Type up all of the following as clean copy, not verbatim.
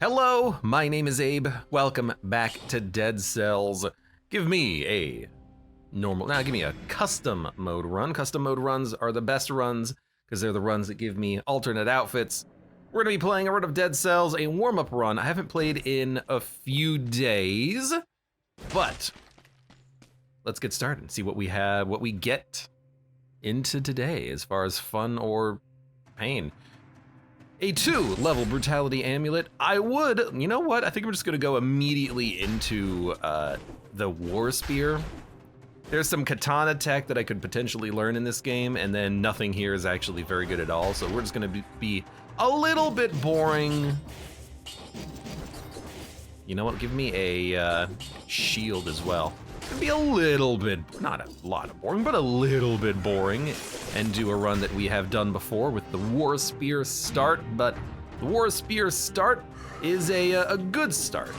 Hello, my name is Abe. Welcome back to Dead Cells. Give me a give me a custom mode run. Custom mode runs are the best runs because they're the runs that give me alternate outfits. We're gonna be playing a run of Dead Cells, a warm-up run. I haven't played in a few days, but let's get started and see what we have, what we get into today as far as fun or pain. A 2-level brutality amulet. You know what? I think I'm just gonna go immediately into the war spear. There's some katana tech that I could potentially learn in this game, and then nothing here is actually very good at all, so we're just gonna be a little bit boring. You know what? Give me a shield as well. It'd be a little bit, not a lot of boring, but a little bit boring, and do a run that we have done before with the War Spear start, but the War Spear start is a good start.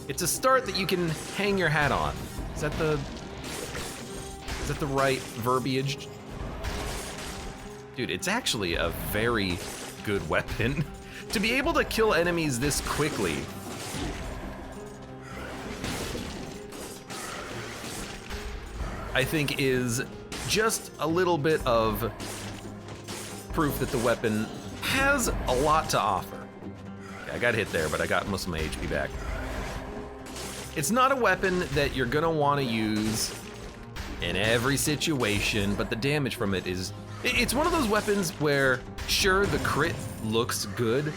It's a start that you can hang your hat on. Is that the right verbiage? Dude, it's actually a very good weapon. To be able to kill enemies this quickly, I think is just a little bit of proof that the weapon has a lot to offer. Okay, I got hit there, but I got most of my HP back. It's not a weapon that you're gonna wanna use in every situation, but the damage from it is, it's one of those weapons where, sure, the crit looks good,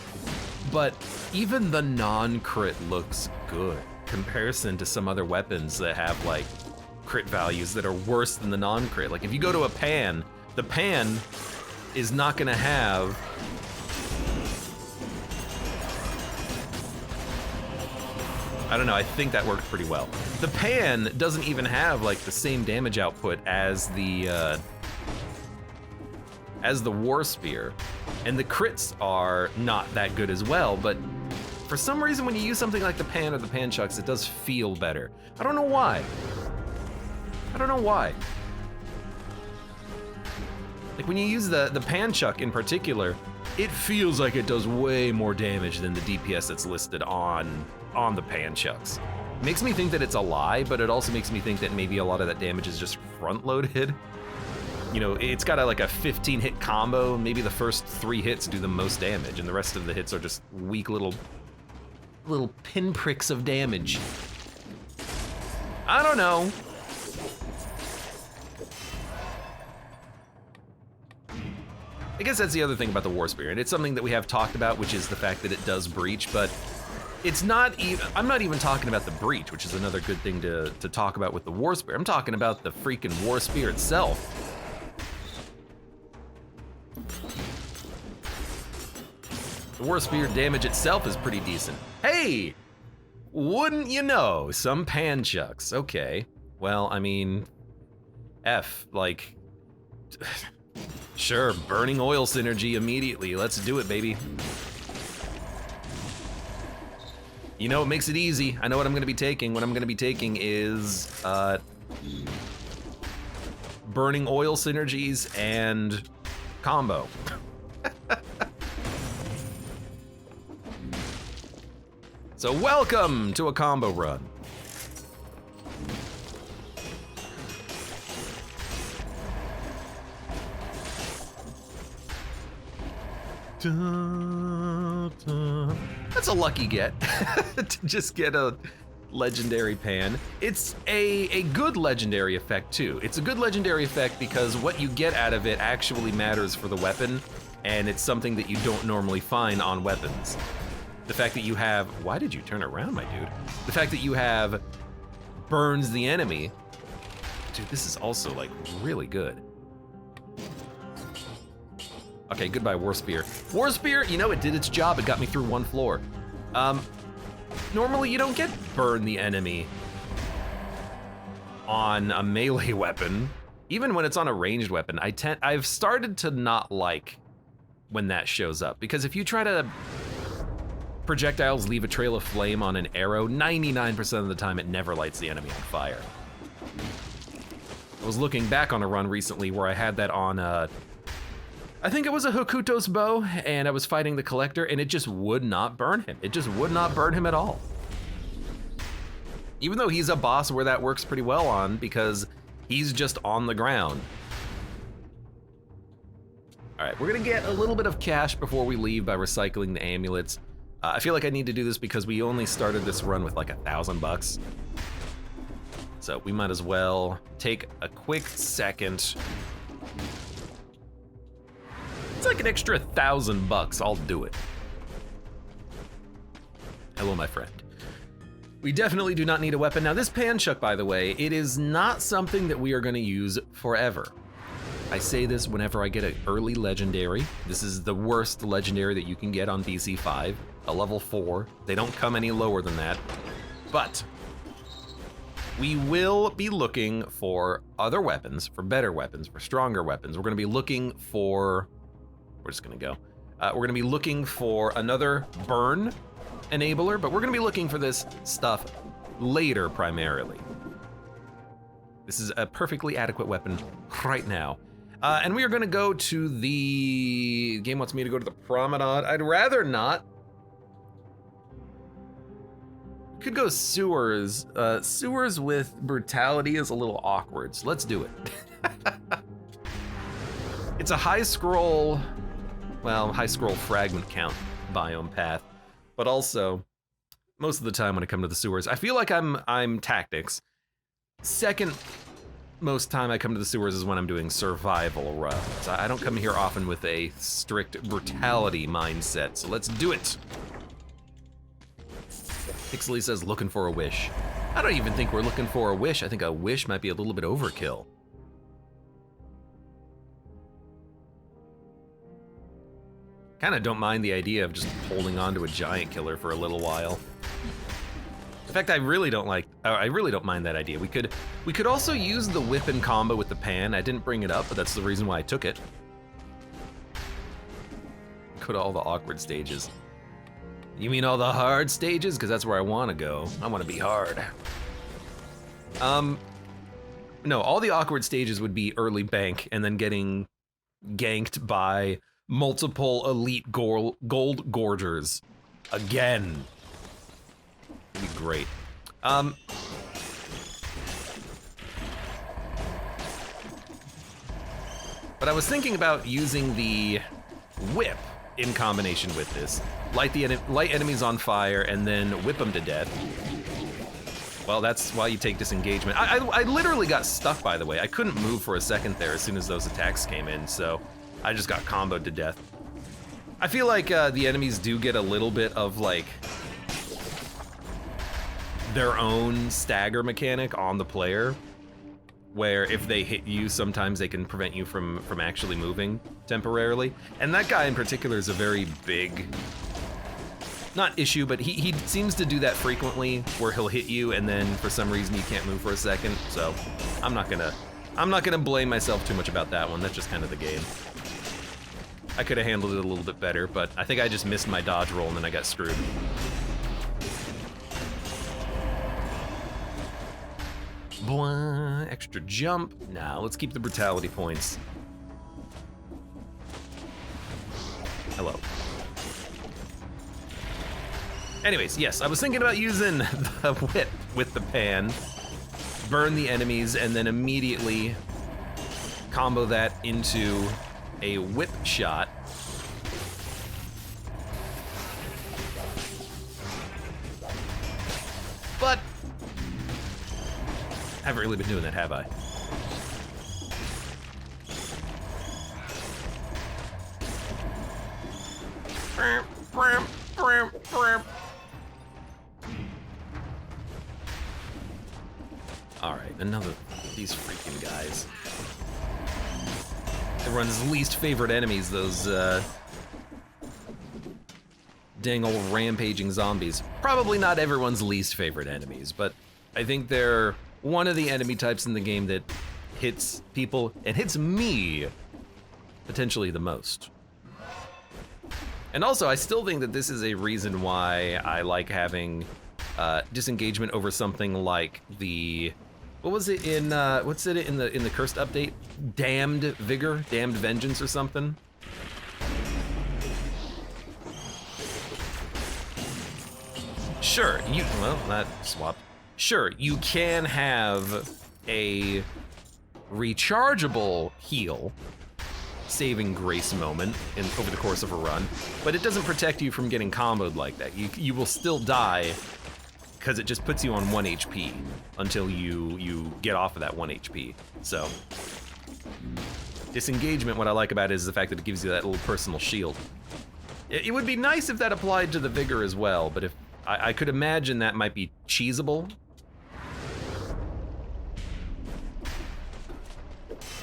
but even the non-crit looks good in comparison to some other weapons that have like crit values that are worse than the non-crit. Like if you go to a pan, the pan is not gonna have I don't know, I think that worked pretty well. The pan doesn't even have like the same damage output as the war spear, and the crits are not that good as well, but for some reason when you use something like the pan or the pan chucks, it does feel better. I don't know why. Like when you use the pan chuck in particular, it feels like it does way more damage than the DPS that's listed on the pan chucks. It makes me think that it's a lie, but it also makes me think that maybe a lot of that damage is just front loaded. You know, it's got like a 15 hit combo, maybe the first 3 hits do the most damage and the rest of the hits are just weak little pinpricks of damage. I don't know. I guess that's the other thing about the War Spear, and it's something that we have talked about, which is the fact that it does breach, but it's not even, I'm not even talking about the breach, which is another good thing to talk about with the War Spear. I'm talking about the freaking War Spear itself. The War Spear damage itself is pretty decent. Hey, wouldn't you know, some pan chucks. Okay, well, I mean, like, sure, burning oil synergy immediately. Let's do it, baby. You know, it makes it easy. I know what I'm gonna be taking. What I'm gonna be taking is burning oil synergies and combo. So welcome to a combo run. That's a lucky get to just get a legendary pan. It's a good legendary effect too. It's a good legendary effect because what you get out of it actually matters for the weapon, and it's something that you don't normally find on weapons. The fact that you have, why did you turn around, my dude? The fact that you have burns the enemy. Dude, this is also like really good. Okay, goodbye, War Spear. War Spear, you know, it did its job. It got me through 1 floor. Normally you don't get burn the enemy on a melee weapon. Even when it's on a ranged weapon, I've started to not like when that shows up, because if you try to projectiles leave a trail of flame on an arrow, 99% of the time it never lights the enemy on fire. I was looking back on a run recently where I had that on I think it was a Hokuto's bow, and I was fighting the collector, and it just would not burn him. It just would not burn him at all. Even though he's a boss where that works pretty well on, because he's just on the ground. All right, we're gonna get a little bit of cash before we leave by recycling the amulets. I feel like I need to do this because we only started this run with like $1,000. So we might as well take a quick second. It's like an extra $1,000. I'll do it. Hello, my friend. We definitely do not need a weapon. Now this panchuck, by the way, it is not something that we are gonna use forever. I say this whenever I get an early legendary. This is the worst legendary that you can get on BC5, a level 4. They don't come any lower than that. But we will be looking for other weapons, for better weapons, for stronger weapons. We're gonna be looking for, we're just gonna go. We're gonna be looking for another burn enabler, but we're gonna be looking for this stuff later primarily. This is a perfectly adequate weapon right now. And we are gonna go to the game wants me to go to the promenade. I'd rather not. Could go sewers. Sewers with brutality is a little awkward, so let's do it. It's a high scroll fragment count biome path, but also most of the time when I come to the sewers, I feel like I'm tactics. Second most time I come to the sewers is when I'm doing survival runs. I don't come here often with a strict brutality mindset, so let's do it. Pixely says looking for a wish. I don't even think we're looking for a wish. I think a wish might be a little bit overkill. Kinda don't mind the idea of just holding on to a giant killer for a little while. In fact, I really don't mind that idea. We could also use the whip in combo with the pan. I didn't bring it up, but that's the reason why I took it. Go to all the awkward stages. You mean all the hard stages? Because that's where I want to go. I want to be hard. No, all the awkward stages would be early bank and then getting ganked by multiple elite gold gorgers again. It'd be great. But I was thinking about using the whip in combination with this. Light enemies on fire and then whip them to death. Well, that's why you take disengagement. I literally got stuck, by the way. I couldn't move for a second there as soon as those attacks came in, so I just got comboed to death. I feel like the enemies do get a little bit of like their own stagger mechanic on the player, where if they hit you, sometimes they can prevent you from actually moving temporarily. And that guy in particular is a very big, not issue, but he seems to do that frequently, where he'll hit you and then for some reason you can't move for a second. So I'm not gonna blame myself too much about that one. That's just kind of the game. I could have handled it a little bit better, but I think I just missed my dodge roll and then I got screwed. Blah, extra jump. Nah, let's keep the brutality points. Hello. Anyways, yes, I was thinking about using the whip with the pan, burn the enemies, and then immediately combo that into a whip shot. But I haven't really been doing that, have I? All right, another these freaking guys. Everyone's least favorite enemies, those dang old rampaging zombies. Probably not everyone's least favorite enemies, but I think they're one of the enemy types in the game that hits people and hits me potentially the most. And also, I still think that this is a reason why I like having disengagement over something like the, what was it in what's it in the cursed update? Damned Vigor, Damned Vengeance or something. Sure, well, that swapped. Sure, you can have a rechargeable heal, saving grace moment over the course of a run, but it doesn't protect you from getting comboed like that. You will still die because it just puts you on 1 HP until you get off of that 1 HP. So, disengagement, what I like about it is the fact that it gives you that little personal shield. It would be nice if that applied to the Vigor as well, but if I could imagine that might be cheesable.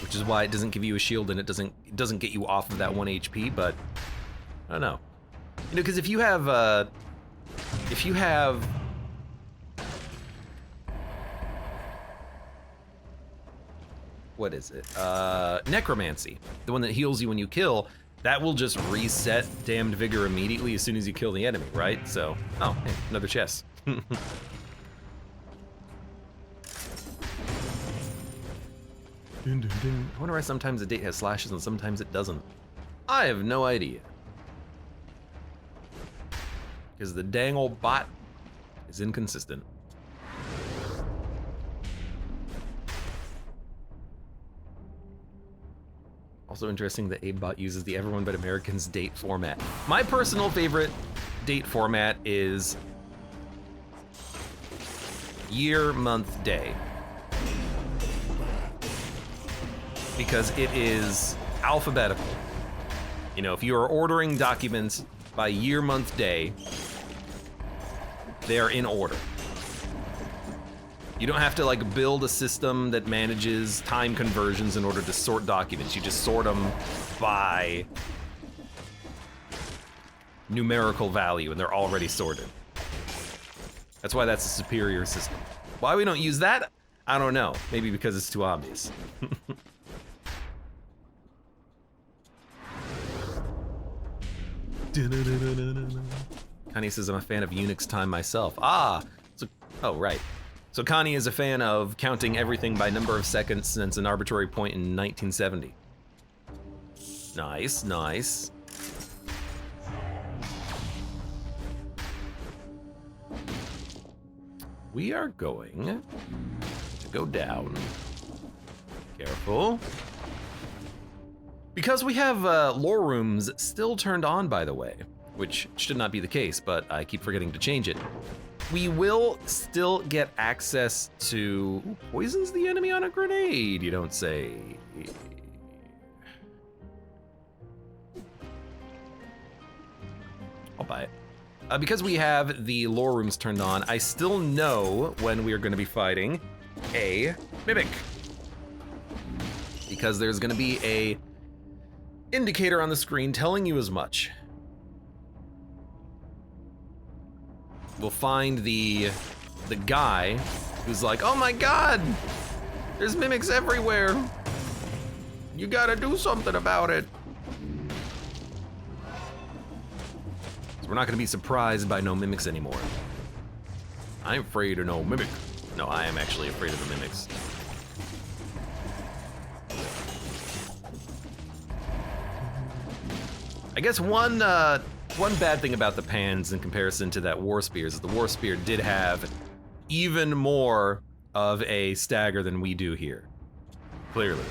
Which is why it doesn't give you a shield and it doesn't get you off of that 1 HP, but I don't know. You know, because if you have what is it? Necromancy, the one that heals you when you kill, that will just reset Damned Vigor immediately as soon as you kill the enemy, right? So, oh, hey, another chest. I wonder why sometimes the date has slashes and sometimes it doesn't. I have no idea. Because the dang old bot is inconsistent. Also interesting that AbeBot uses the Everyone But Americans date format. My personal favorite date format is year, month, day. Because it is alphabetical. You know, if you are ordering documents by year, month, day, they are in order. You don't have to like build a system that manages time conversions in order to sort documents. You just sort them by numerical value and they're already sorted. That's why that's a superior system. Why we don't use that, I don't know. Maybe because it's too obvious. Connie says I'm a fan of Unix time myself. Oh right. So Connie is a fan of counting everything by number of seconds since an arbitrary point in 1970. Nice, nice. We are going to go down. Careful. Because we have lore rooms still turned on, by the way, which should not be the case, but I keep forgetting to change it. We will still get access to... Ooh, poisons the enemy on a grenade, you don't say. I'll buy it. Because we have the lore rooms turned on, I still know when we are going to be fighting a Mimic. Because there's going to be a indicator on the screen telling you as much. We'll find the guy who's like, oh my god, there's mimics everywhere. You gotta do something about it. So we're not gonna be surprised by no mimics anymore. I'm afraid of no mimic. No, I am actually afraid of the mimics. I guess one bad thing about the pans in comparison to that War Spear is the War Spear did have even more of a stagger than we do here. Clearly.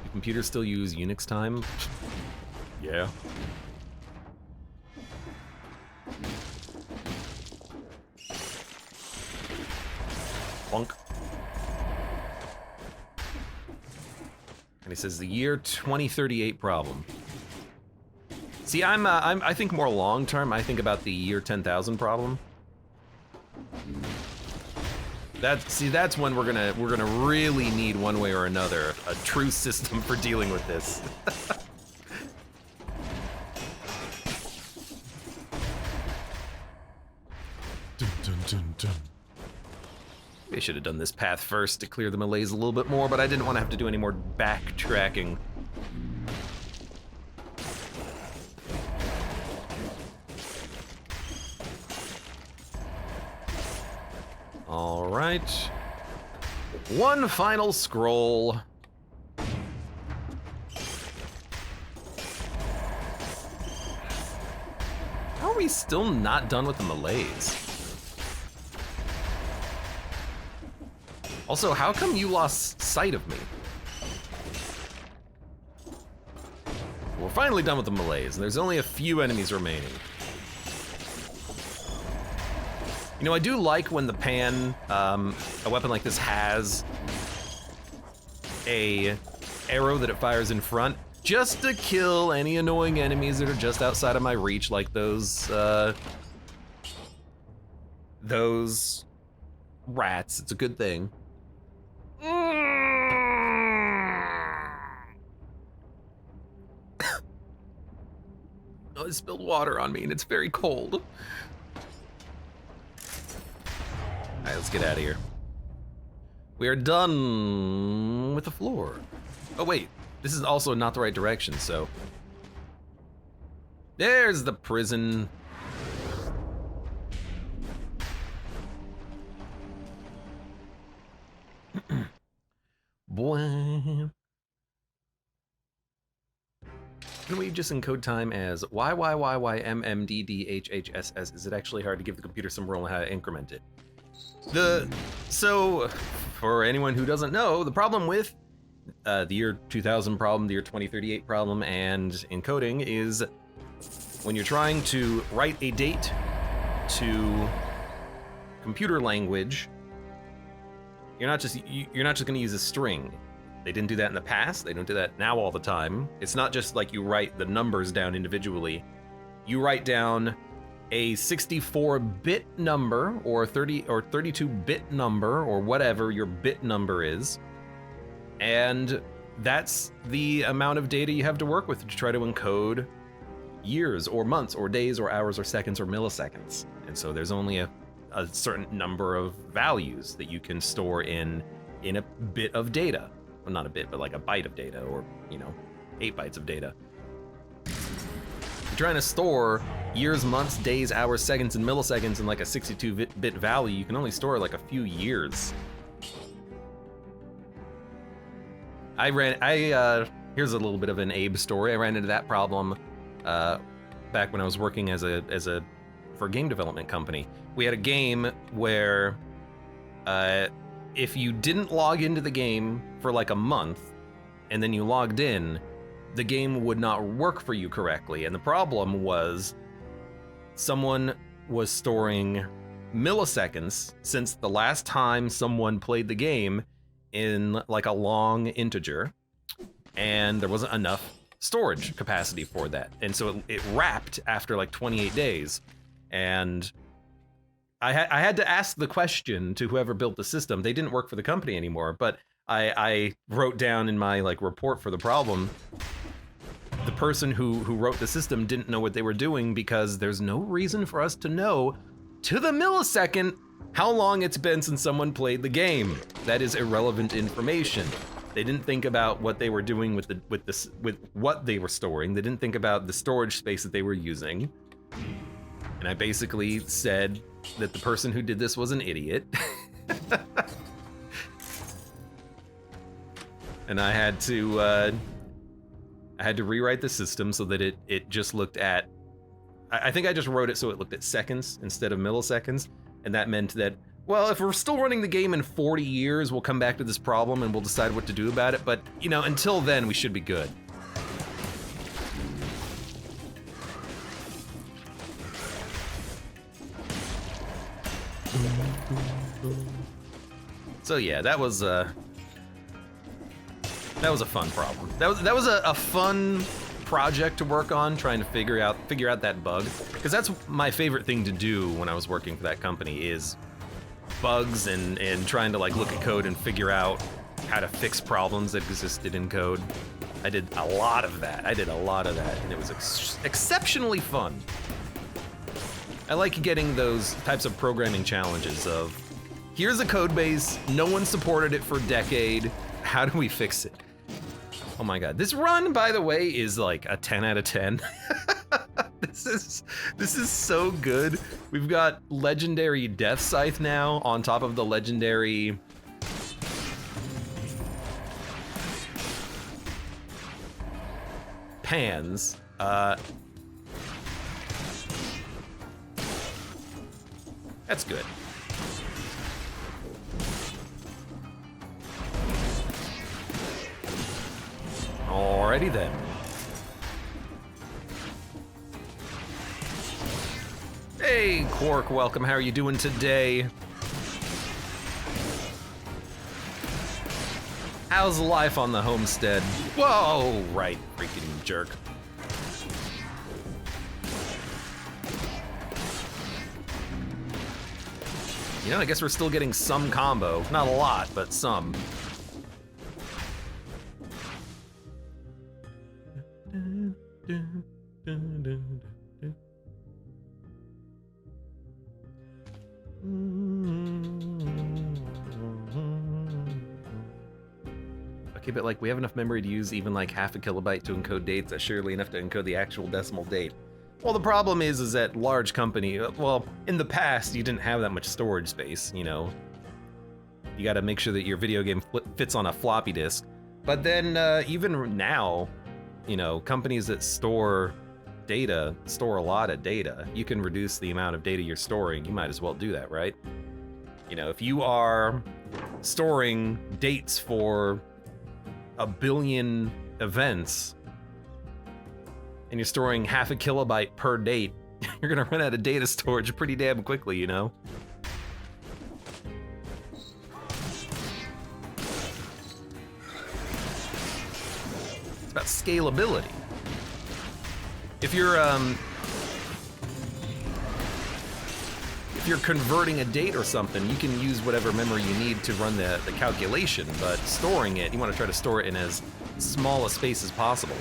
Do computers still use Unix time? Yeah. Plunk. And he says the year 2038 problem. See, I think more long term. I think about the year 10,000 problem. That's when we're gonna really need one way or another a true system for dealing with this. Dun, dun, dun, dun. Maybe I should have done this path first to clear the malaise a little bit more, but I didn't want to have to do any more backtracking. All right. One final scroll. How are we still not done with the melees? Also, how come you lost sight of me? We're finally done with the melees, and there's only a few enemies remaining. You know, I do like when the pan, a weapon like this has a arrow that it fires in front, just to kill any annoying enemies that are just outside of my reach, like those rats. It's a good thing. Oh, it spilled water on me and it's very cold. All right, let's get out of here. We are done with the floor. Oh wait, this is also not the right direction, so. There's the prison. Boy. Can we just encode time as YYYYMMDDHHSS? Is it actually hard to give the computer some rule on how to increment it? So, for anyone who doesn't know, the problem with the year 2000 problem, the year 2038 problem, and encoding is when you're trying to write a date to computer language, you're not just going to use a string. They didn't do that in the past. They don't do that now all the time. It's not just like you write the numbers down individually. You write down a 64-bit number or 30 or 32-bit number or whatever your bit number is, and that's the amount of data you have to work with to try to encode years or months or days or hours or seconds or milliseconds. And so there's only a certain number of values that you can store in a bit of data. Well, not a bit, but like a byte of data, or 8 bytes of data. You're trying to store years, months, days, hours, seconds, and milliseconds in like a 62-bit value. You can only store like a few years. Here's a little bit of an Abe story. I ran into that problem back when I was working for a game development company. We had a game where if you didn't log into the game for like a month and then you logged in, the game would not work for you correctly. And the problem was someone was storing milliseconds since the last time someone played the game in like a long integer, and there wasn't enough storage capacity for that. And so it wrapped after like 28 days. And I had to ask the question to whoever built the system. They didn't work for the company anymore, but I wrote down in my like report for the problem, the person who wrote the system didn't know what they were doing, because there's no reason for us to know to the millisecond how long it's been since someone played the game. That is irrelevant information. They didn't think about what they were doing with what they were storing. They didn't think about the storage space that they were using. And I basically said that the person who did this was an idiot. And I had to rewrite the system so that it just looked at, I think I just wrote it so it looked at seconds instead of milliseconds. And that meant that, well, if we're still running the game in 40 years, we'll come back to this problem and we'll decide what to do about it. But, until then, we should be good. So yeah, that was a fun problem. That was a fun project to work on, trying to figure out that bug, because that's my favorite thing to do when I was working for that company, is bugs and trying to like look at code and figure out how to fix problems that existed in code. I did a lot of that, and it was exceptionally fun. I like getting those types of programming challenges of, here's a code base, no one supported it for a decade, how do we fix it? Oh my god, this run, by the way, is like a 10 out of 10. This is so good. We've got legendary Death Scythe now on top of the legendary pans. That's good. Alrighty then. Hey, Quark, welcome. How are you doing today? How's life on the homestead? Whoa, right, freaking jerk. You know, I guess we're still getting some combo. Not a lot, but some. Okay, but like we have enough memory to use even like half a kilobyte to encode dates. That's surely enough to encode the actual decimal date. Well, the problem is that large company, well, in the past, you didn't have that much storage space, you know. You gotta make sure that your video game fits on a floppy disk. But then even now, you know, companies that store data, store a lot of data. You can reduce the amount of data you're storing. You might as well do that, right? You know, if you are storing dates for 1 billion events, and you're storing half a kilobyte per date, you're gonna run out of data storage pretty damn quickly, you know? It's about scalability. If you're converting a date or something, you can use whatever memory you need to run the calculation, but storing it, you want to try to store it in as small a space as possible.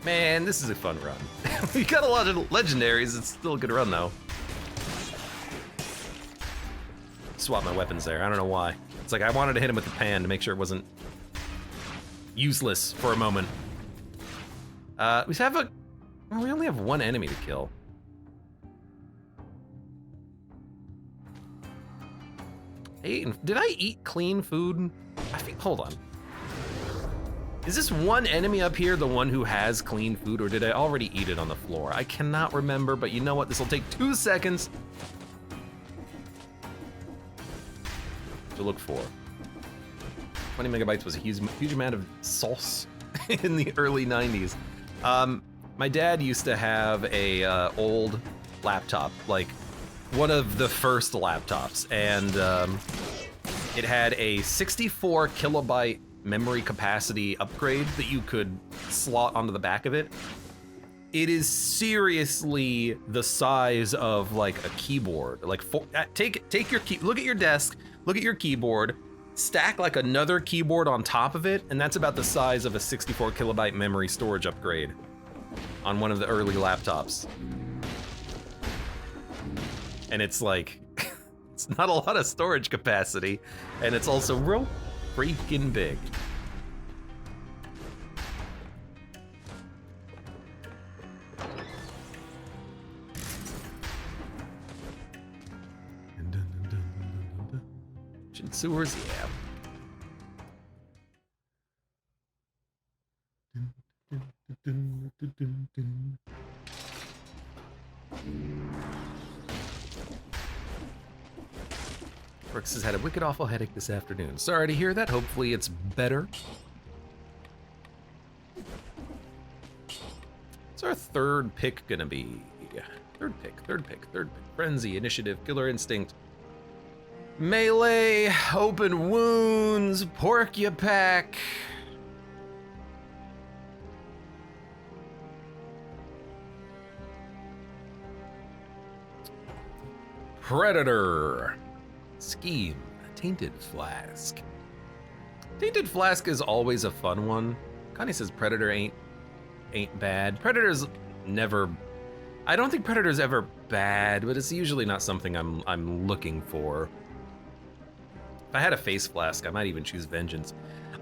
Man, this is a fun run. We got a lot of legendaries, it's still a good run though. Swap my weapons there, I don't know why. It's like I wanted to hit him with the pan to make sure it wasn't useless for a moment. We only have one enemy to kill. Hey, did I eat clean food? I think, hold on. Is this one enemy up here the one who has clean food, or did I already eat it on the floor? I cannot remember, but you know what? This will take 2 seconds to look for. 20 megabytes was a huge amount of sauce in the early 90s. My dad used to have a old laptop, like one of the first laptops, and it had a 64 kilobyte memory capacity upgrade that you could slot onto the back of it. It is seriously the size of like a keyboard. Like, take your key, look at your desk, look at your keyboard, stack like another keyboard on top of it, and that's about the size of a 64 kilobyte memory storage upgrade on one of the early laptops. And it's like, it's not a lot of storage capacity, and it's also real freaking big. Sewers, yeah. Brooks has had a wicked awful headache this afternoon. Sorry to hear that. Hopefully it's better. What's our third pick gonna be? Third pick. Frenzy, initiative, killer instinct. Melee, open wounds, porcupine. Predator. Scheme, tainted flask. Tainted flask is always a fun one. Connie says Predator ain't bad. Predator's never, I don't think Predator's ever bad, but it's usually not something I'm looking for. If I had a face flask, I might even choose Vengeance.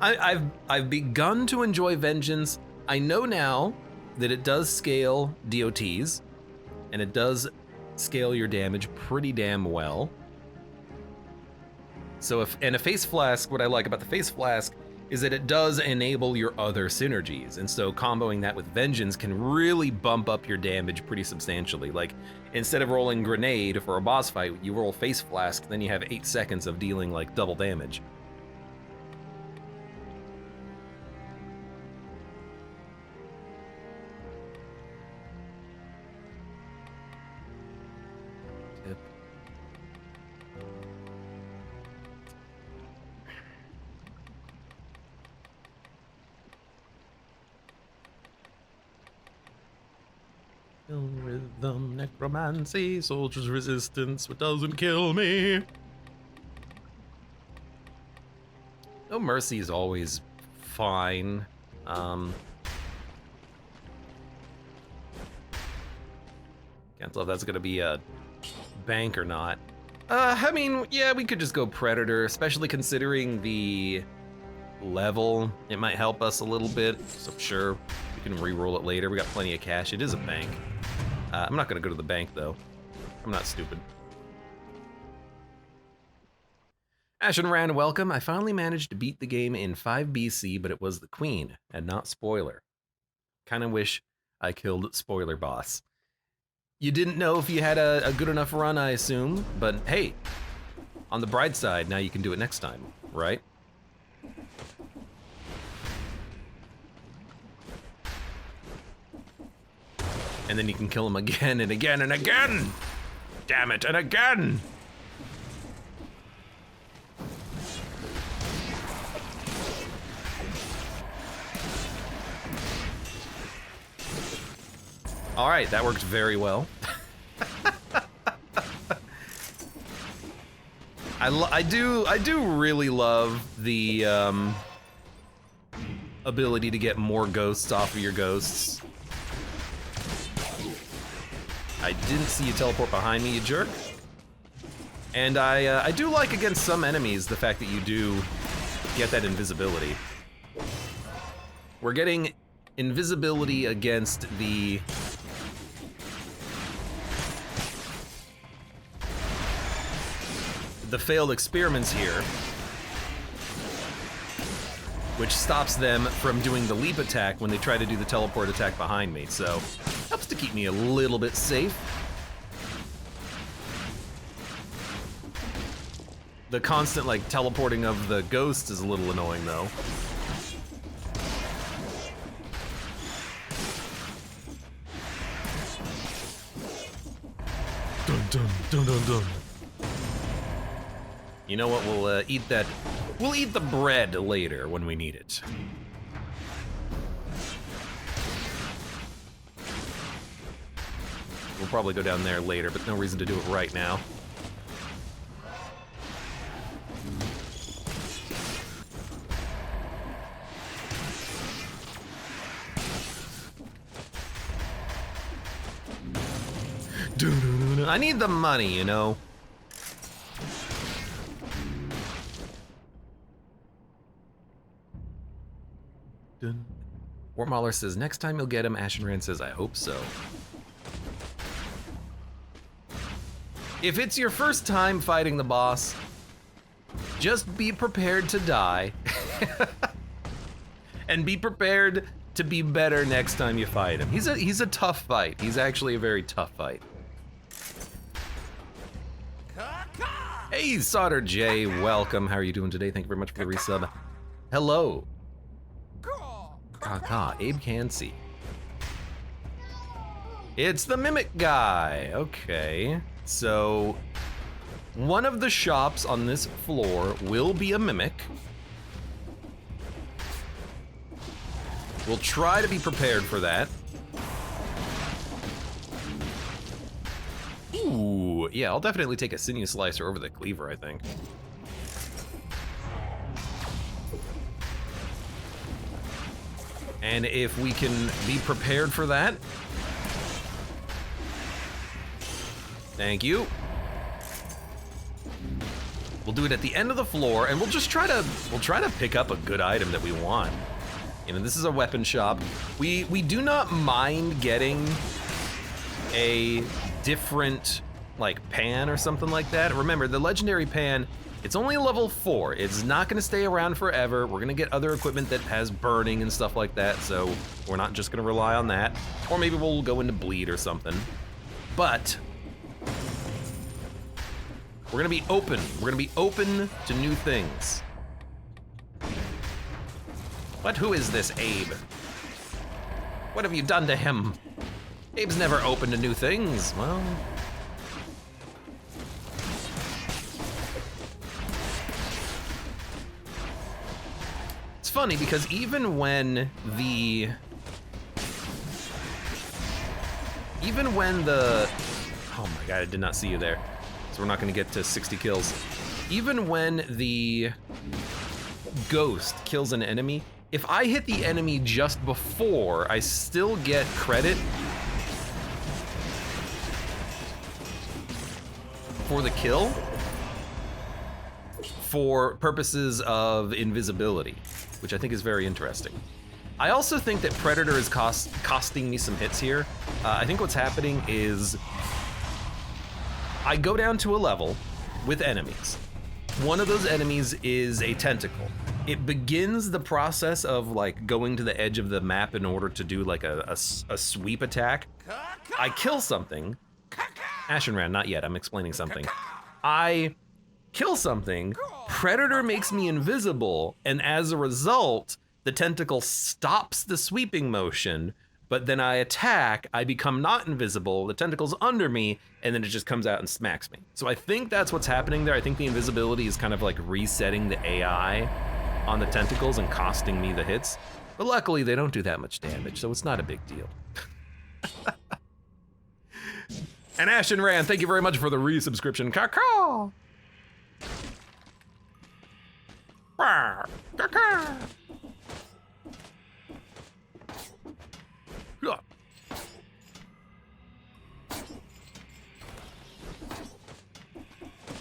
I've begun to enjoy Vengeance. I know now that it does scale DOTs, and it does scale your damage pretty damn well. So and a face flask, what I like about the face flask is that it does enable your other synergies. And so comboing that with Vengeance can really bump up your damage pretty substantially. Like, instead of rolling Grenade for a boss fight, you roll Face Flask, then you have 8 seconds of dealing like double damage. Rhythm, necromancy, soldier's resistance, what doesn't kill me. No Mercy is always fine. Can't tell if that's gonna be a bank or not. I mean, yeah, we could just go Predator, especially considering the level. It might help us a little bit, so sure, we can re-roll it later. We got plenty of cash. It is a bank. I'm not gonna go to the bank though. I'm not stupid. Ash and Rand, welcome. I finally managed to beat the game in 5 BC, but it was the Queen and not Spoiler. Kinda wish I killed Spoiler Boss. You didn't know if you had a good enough run, I assume, but hey, on the bright side, now you can do it next time, right? And then you can kill him again and again and again! Damn it, and again! All right, that worked very well. I do really love the ability to get more ghosts off of your ghosts. I didn't see you teleport behind me, you jerk. And I do like against some enemies the fact that you do get that invisibility. We're getting invisibility against the failed experiments here, which stops them from doing the leap attack when they try to do the teleport attack behind me, so helps to keep me a little bit safe. The constant, like, teleporting of the ghosts is a little annoying, though. Dun dun dun dun dun. You know what, we'll eat that. We'll eat the bread later when we need it. We'll probably go down there later, but no reason to do it right now. I need the money, you know? Wartmauler says, next time you'll get him. Ashenrand says, I hope so. If it's your first time fighting the boss, just be prepared to die. And be prepared to be better next time you fight him. He's a tough fight. He's actually a very tough fight. Hey, Solder J, welcome. How are you doing today? Thank you very much for the resub. Hello. Abe Clancy. It's the Mimic guy. Okay. So, one of the shops on this floor will be a Mimic. We'll try to be prepared for that. Ooh, yeah, I'll definitely take a sinew slicer over the cleaver, I think. And if we can be prepared for that. Thank you. We'll do it at the end of the floor, and we'll try to pick up a good item that we want. You know, this is a weapon shop. We do not mind getting a different, like, pan or something like that. Remember, the legendary pan It's only a level 4. It's not gonna stay around forever. We're gonna get other equipment that has burning and stuff like that, so we're not just gonna rely on that. Or maybe we'll go into bleed or something. But we're gonna be open. We're gonna be open to new things. But who is this Abe? What have you done to him? Abe's never open to new things. Well, it's funny because even when the oh my god, I did not see you there. So we're not gonna get to 60 kills. Even when the ghost kills an enemy, if I hit the enemy just before, I still get credit for the kill for purposes of invisibility, which I think is very interesting. I also think that Predator is costing me some hits here. I think what's happening is I go down to a level with enemies. One of those enemies is a tentacle. It begins the process of like going to the edge of the map in order to do like a sweep attack. I kill something. Ashenran, not yet, I'm explaining something. I kill something, Predator makes me invisible, and as a result, the tentacle stops the sweeping motion, but then I attack, I become not invisible, the tentacle's under me, and then it just comes out and smacks me. So I think that's what's happening there. I think the invisibility is kind of like resetting the AI on the tentacles and costing me the hits. But luckily they don't do that much damage, so it's not a big deal. And Ashton Rand, thank you very much for the resubscription. Caw-caw! Caw-caw!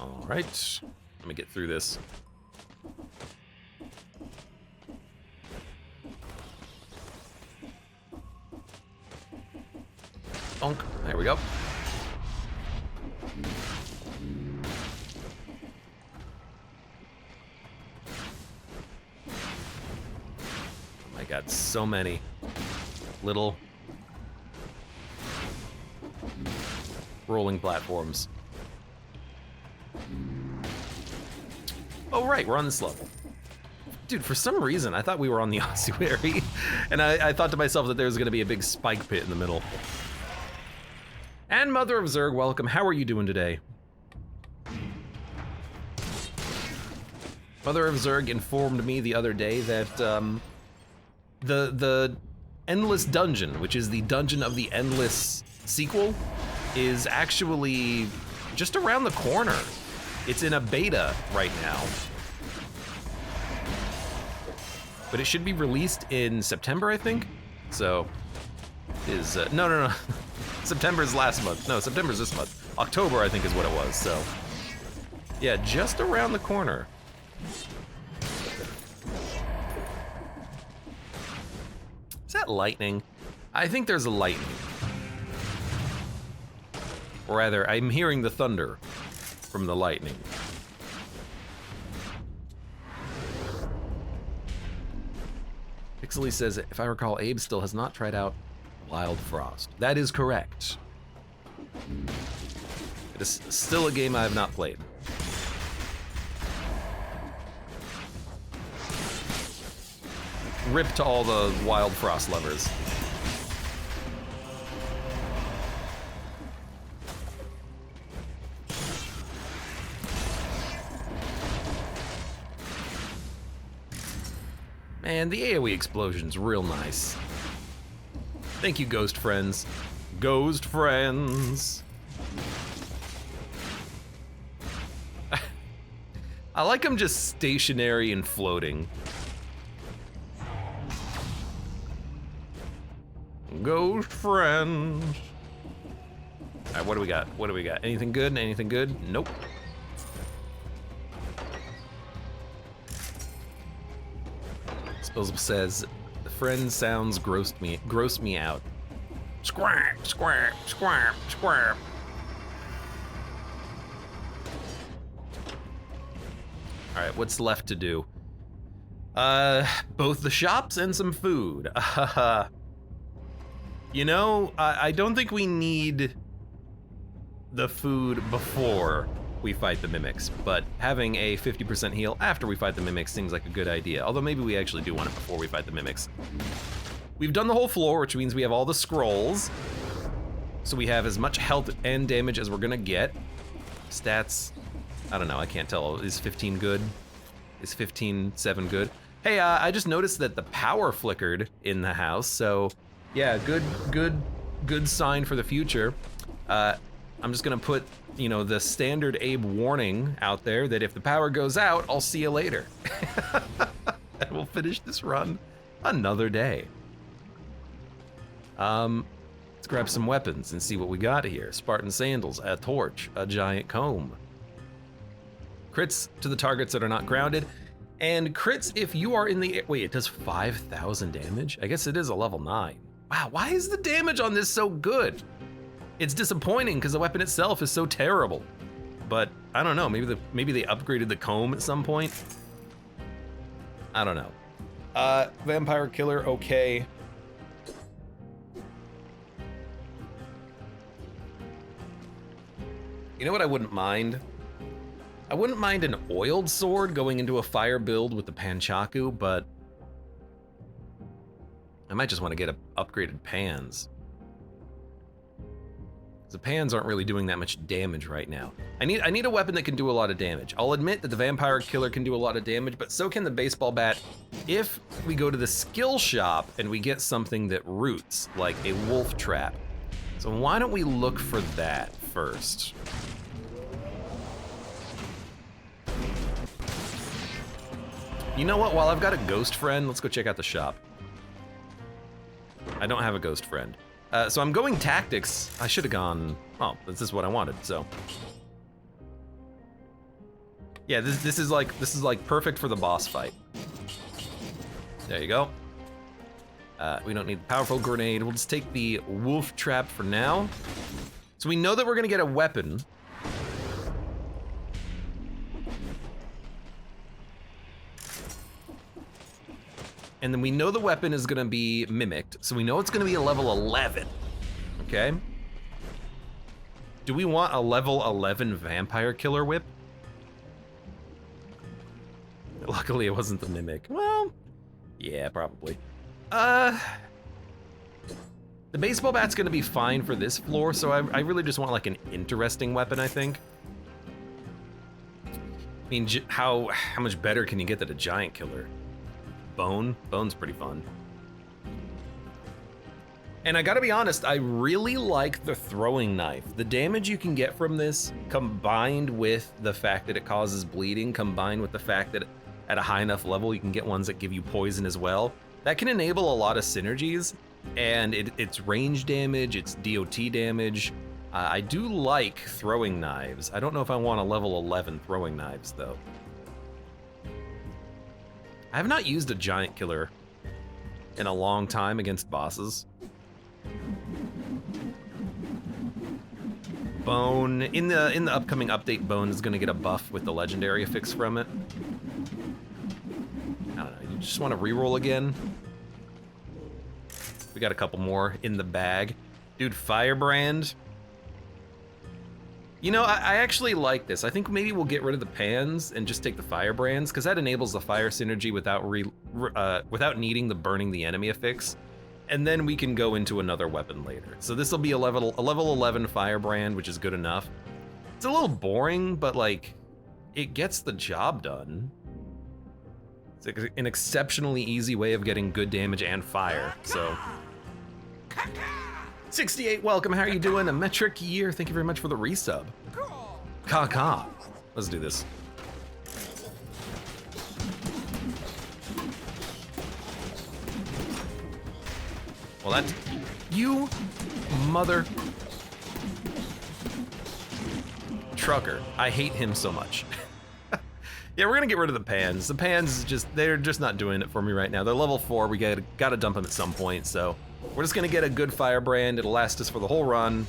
All right, let me get through this. Bonk, there we go. Oh my God, so many little rolling platforms. Oh right, we're on this level. Dude, for some reason, I thought we were on the ossuary, and I thought to myself that there was gonna be a big spike pit in the middle. And Mother of Zerg, welcome. How are you doing today? Mother of Zerg informed me the other day that the Endless Dungeon, which is the Dungeon of the Endless sequel, is actually just around the corner. It's in a beta right now. But it should be released in September, I think? So, is, no. September's last month. No, September's this month. October, I think, is what it was, so. Yeah, just around the corner. Is that lightning? I think there's a lightning. Or rather, I'm hearing the thunder from the lightning. Pixely says, if I recall, Abe still has not tried out Wild Frost. That is correct. It is still a game I have not played. Rip to all the Wild Frost lovers. Man, the AoE explosion's real nice. Thank you, Ghost Friends. Ghost Friends. I like them just stationary and floating. Ghost Friends. All right, what do we got? What do we got? Anything good? Anything good? Nope. Spills says, the friend sounds grossed me out. Squirp, squirp, squirp, squirp. All right, what's left to do? Both the shops and some food. You know, I don't think we need the food before we fight the mimics, but having a 50% heal after we fight the mimics seems like a good idea. Although maybe we actually do want it before we fight the mimics. We've done the whole floor, which means we have all the scrolls. So we have as much health and damage as we're gonna get. Stats, I don't know, I can't tell. Is 15 good? Is 15-7 good? Hey, I just noticed that the power flickered in the house, so yeah, good sign for the future. I'm just gonna put, you know, the standard Abe warning out there that if the power goes out, I'll see you later. And we'll finish this run another day. Let's grab some weapons and see what we got here. Spartan sandals, a torch, a giant comb. Crits to the targets that are not grounded. And crits if you are in the, wait, it does 5,000 damage? I guess it is a level 9. Wow, why is the damage on this so good? It's disappointing because the weapon itself is so terrible. But I don't know, maybe they upgraded the comb at some point. I don't know. Vampire killer, okay. You know what I wouldn't mind? I wouldn't mind an oiled sword going into a fire build with the Panchaku, but I might just want to get upgraded pans. The pans aren't really doing that much damage right now. I need a weapon that can do a lot of damage. I'll admit that the vampire killer can do a lot of damage, but so can the baseball bat if we go to the skill shop and we get something that roots, like a wolf trap. So why don't we look for that first? You know what, while I've got a ghost friend, let's go check out the shop. I don't have a ghost friend. So I'm going tactics. I should have gone, oh, this is what I wanted, so. Yeah, this is like perfect for the boss fight. There you go. We don't need the powerful grenade. We'll just take the wolf trap for now. So we know that we're gonna get a weapon. And then we know the weapon is gonna be mimicked, so we know it's gonna be a level 11, okay? Do we want a level 11 vampire killer whip? Luckily it wasn't the mimic. Well, yeah, probably. The baseball bat's gonna be fine for this floor, so I really just want like an interesting weapon, I think. I mean, how much better can you get than a giant killer? Bone's pretty fun. And I gotta be honest, I really like the throwing knife. The damage you can get from this, combined with the fact that it causes bleeding, combined with the fact that at a high enough level you can get ones that give you poison as well, that can enable a lot of synergies, and it's range damage, it's DOT damage. I do like throwing knives. I don't know if I want a level 11 throwing knives though. I have not used a giant killer in a long time against bosses. Bone, in the upcoming update, Bone is gonna get a buff with the legendary affix from it. I don't know, you just wanna reroll again? We got a couple more in the bag. Dude, Firebrand. You know, I actually like this. I think maybe we'll get rid of the pans and just take the Firebrands, because that enables the fire synergy without needing the burning the enemy affix. And then we can go into another weapon later. So this will be a level 11 Firebrand, which is good enough. It's a little boring, but like, it gets the job done. It's like an exceptionally easy way of getting good damage and fire, so. 68, welcome, how are you doing? A metric year, thank you very much for the resub. Ka. Let's do this. Well, that's, you mother trucker. I hate him so much. Yeah, we're gonna get rid of the pans. The pans, they're just not doing it for me right now. They're level 4, we gotta dump them at some point, so. We're just gonna get a good Firebrand. It'll last us for the whole run.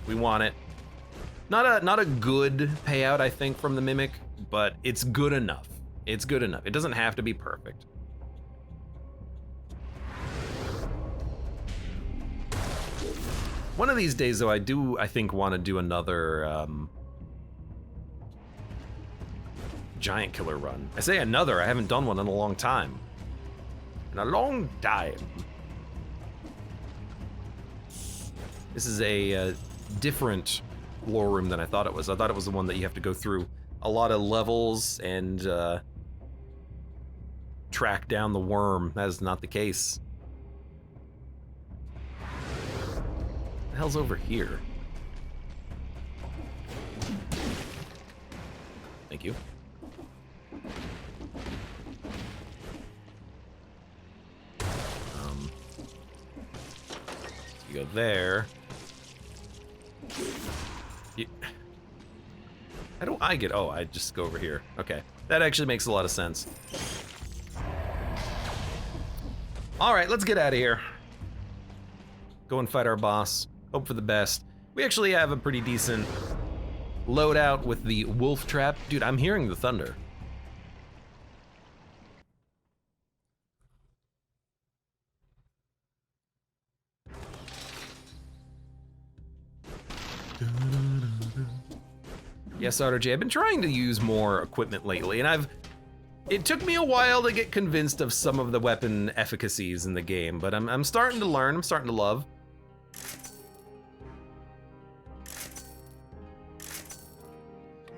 We want it. Not a good payout, I think, from the Mimic, but it's good enough. It's good enough. It doesn't have to be perfect. One of these days, though, I think, want to do another giant killer run. I say another, I haven't done one in a long time. In a long time. This is a different lore room than I thought it was. I thought it was the one that you have to go through a lot of levels and track down the worm. That is not the case. What the hell's over here? Thank you. You go there. How do I get, oh, I just go over here. Okay, that actually makes a lot of sense. All right, let's get out of here. Go and fight our boss, hope for the best. We actually have a pretty decent loadout with the wolf trap. Dude, I'm hearing the thunder. Yes, AutoJ, I've been trying to use more equipment lately, and it took me a while to get convinced of some of the weapon efficacies in the game, but I'm starting to learn, I'm starting to love.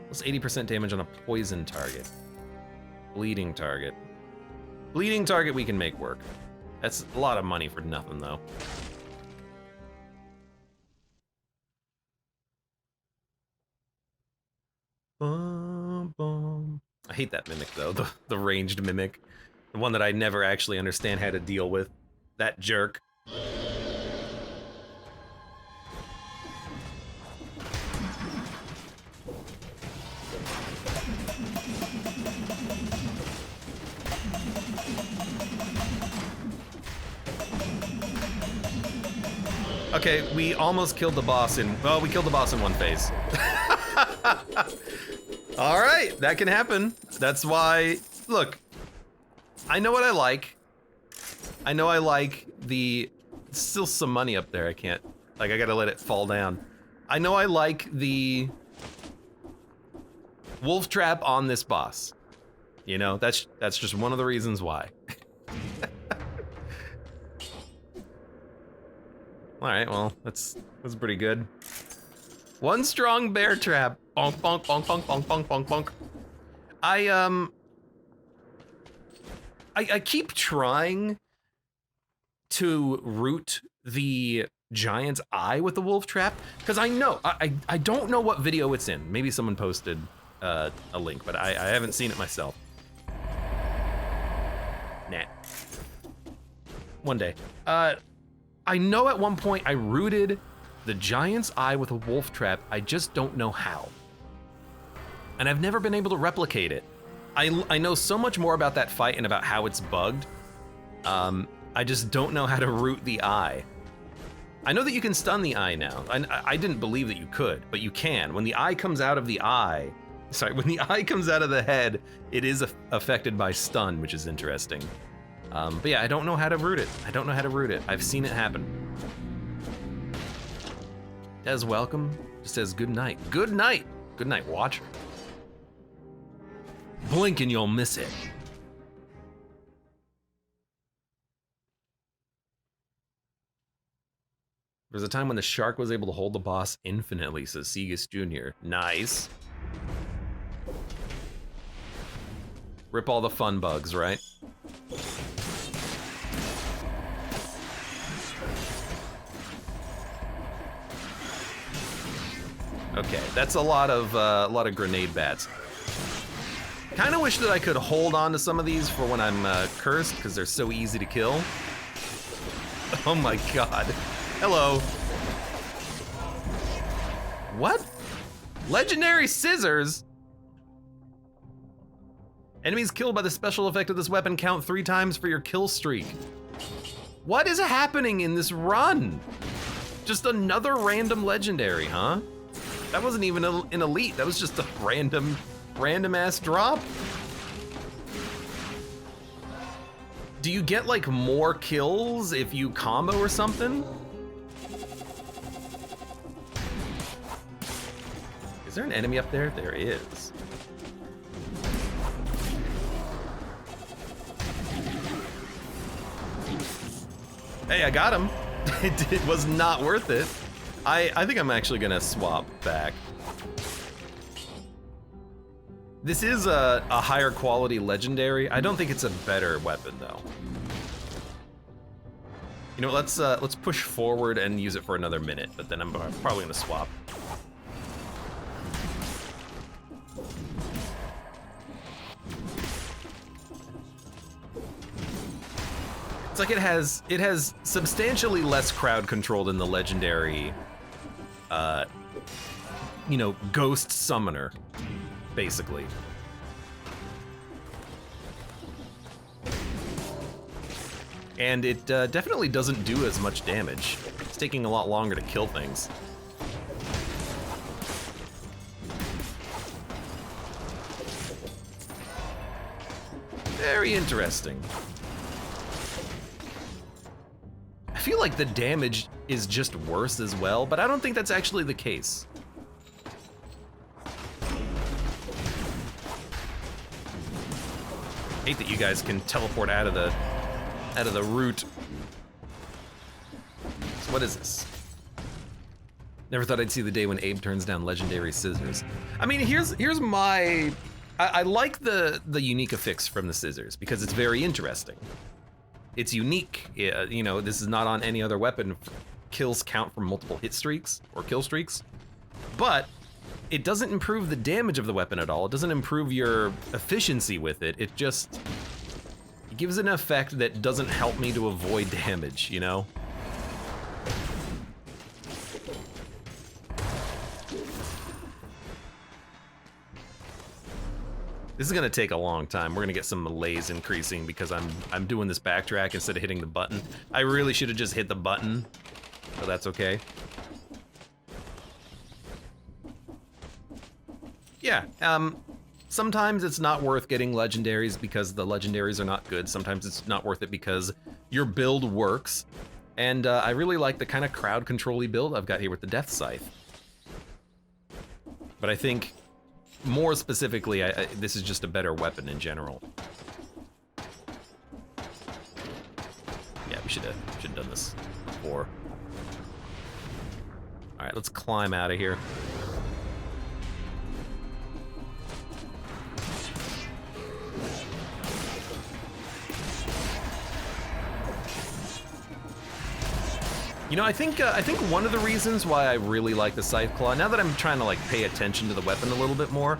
Plus 80% damage on a poison target. Bleeding target. Bleeding target we can make work. That's a lot of money for nothing, though. Bum, bum. I hate that mimic, though, the ranged mimic. The one that I never actually understand how to deal with. That jerk. Okay, we almost killed the boss in, well, we killed the boss in one phase. All right, that can happen. That's why, look, I know what I like. I know I like the, still some money up there, I can't, like I gotta let it fall down. I know I like the wolf trap on this boss. You know, that's just one of the reasons why. All right, well, that's pretty good. One strong bear trap. Bonk, bonk, bonk, bonk, bonk, bonk, bonk, bonk. I keep trying to root the giant's eye with the wolf trap, because I know, I don't know what video it's in. Maybe someone posted a link, but I haven't seen it myself. Nah. One day. I know at one point I rooted the giant's eye with a wolf trap. I just don't know how. And I've never been able to replicate it. I know so much more about that fight and about how it's bugged. I just don't know how to root the eye. I know that you can stun the eye now. I didn't believe that you could, but you can. When the eye comes out of the eye, sorry, when the eye comes out of the head, it is affected by stun, which is interesting. But yeah, I don't know how to root it. I don't know how to root it. I've seen it happen. Des, welcome. Just says good night. Good night. Good night, watcher. Blink and you'll miss it. There's a time when the shark was able to hold the boss infinitely, says Segus Jr. Nice. Rip all the fun bugs, right? Okay, that's a lot of grenade bats. Kind of wish that I could hold on to some of these for when I'm cursed, because they're so easy to kill. Oh my god. Hello. What? Legendary scissors? Enemies killed by the special effect of this weapon count 3 times for your kill streak. What is happening in this run? Just another random legendary, huh? That wasn't even an elite, that was just a random ass drop. Do you get like more kills if you combo or something? Is there an enemy up there? There is. Hey, I got him. It was not worth it. I think I'm actually gonna swap back. This is a higher quality legendary. I don't think it's a better weapon though. You know, let's push forward and use it for another minute, but then I'm probably gonna swap. It's like it has substantially less crowd control than the legendary, you know, ghost summoner, basically. And it definitely doesn't do as much damage. It's taking a lot longer to kill things. Very interesting. I feel like the damage is just worse as well, but I don't think that's actually the case. I hate that you guys can teleport out of the root. So what is this? Never thought I'd see the day when Abe turns down legendary scissors. I mean, here's my... I like the unique affix from the scissors because it's very interesting. It's unique. You know, this is not on any other weapon. Kills count from multiple hit streaks or kill streaks, but it doesn't improve the damage of the weapon at all. It doesn't improve your efficiency with it. It just gives an effect that doesn't help me to avoid damage, you know? This is gonna take a long time. We're gonna get some malaise increasing because I'm doing this backtrack instead of hitting the button. I really should have just hit the button, but that's okay. Yeah, sometimes it's not worth getting legendaries because the legendaries are not good. Sometimes it's not worth it because your build works. And I really like the kind of crowd control-y build I've got here with the Death Scythe. But I think more specifically, this is just a better weapon in general. Yeah, we should have done this before. All right, let's climb out of here. You know, I think one of the reasons why I really like the Scythe Claw, now that I'm trying to like pay attention to the weapon a little bit more,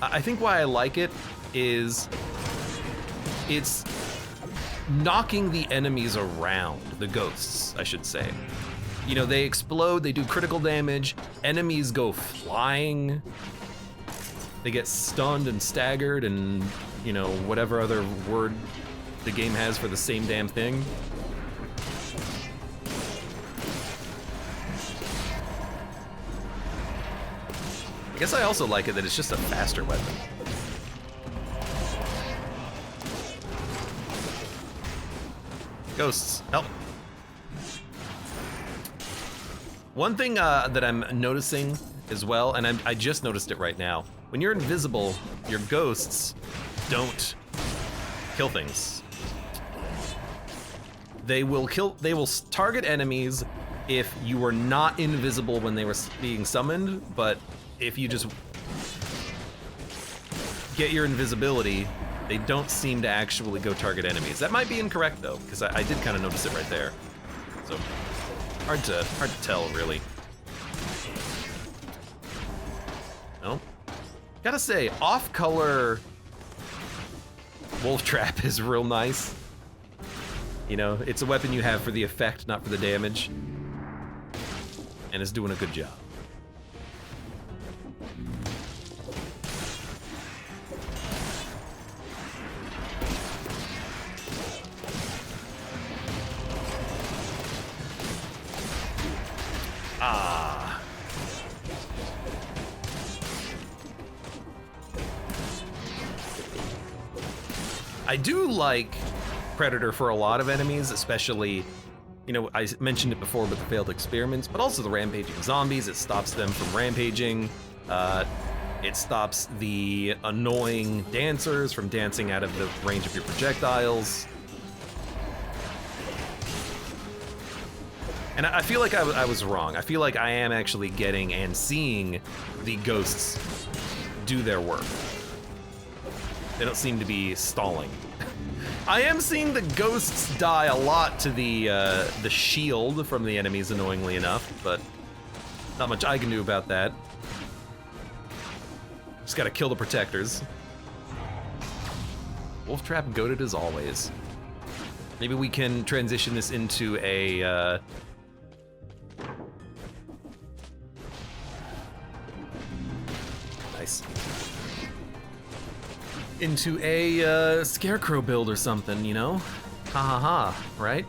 I think why I like it is it's knocking the enemies around, the ghosts, I should say. You know, they explode, they do critical damage, enemies go flying, they get stunned and staggered and, you know, whatever other word the game has for the same damn thing. I guess I also like it that it's just a faster weapon. Ghosts, help. One thing that I'm noticing as well, and I just noticed it right now, when you're invisible, your ghosts don't kill things. They will target enemies if you were not invisible when they were being summoned, but if you just get your invisibility, they don't seem to actually go target enemies. That might be incorrect though, because I did kind of notice it right there. So hard to tell, really. No, gotta say, off-color Wolf Trap is real nice. You know, it's a weapon you have for the effect, not for the damage, and it's doing a good job. I do like predator for a lot of enemies, especially, you know, I mentioned it before with the failed experiments, but also the rampaging zombies. It stops them from rampaging. It stops the annoying dancers from dancing out of the range of your projectiles. And I feel like I was wrong. I feel like I am actually getting and seeing the ghosts do their work. They don't seem to be stalling. I am seeing the ghosts die a lot to the shield from the enemies, annoyingly enough, but not much I can do about that. Just gotta kill the protectors. Wolf Trap goated as always. Maybe we can transition this into a nice. Into a scarecrow build or something, you know? Ha ha ha, right?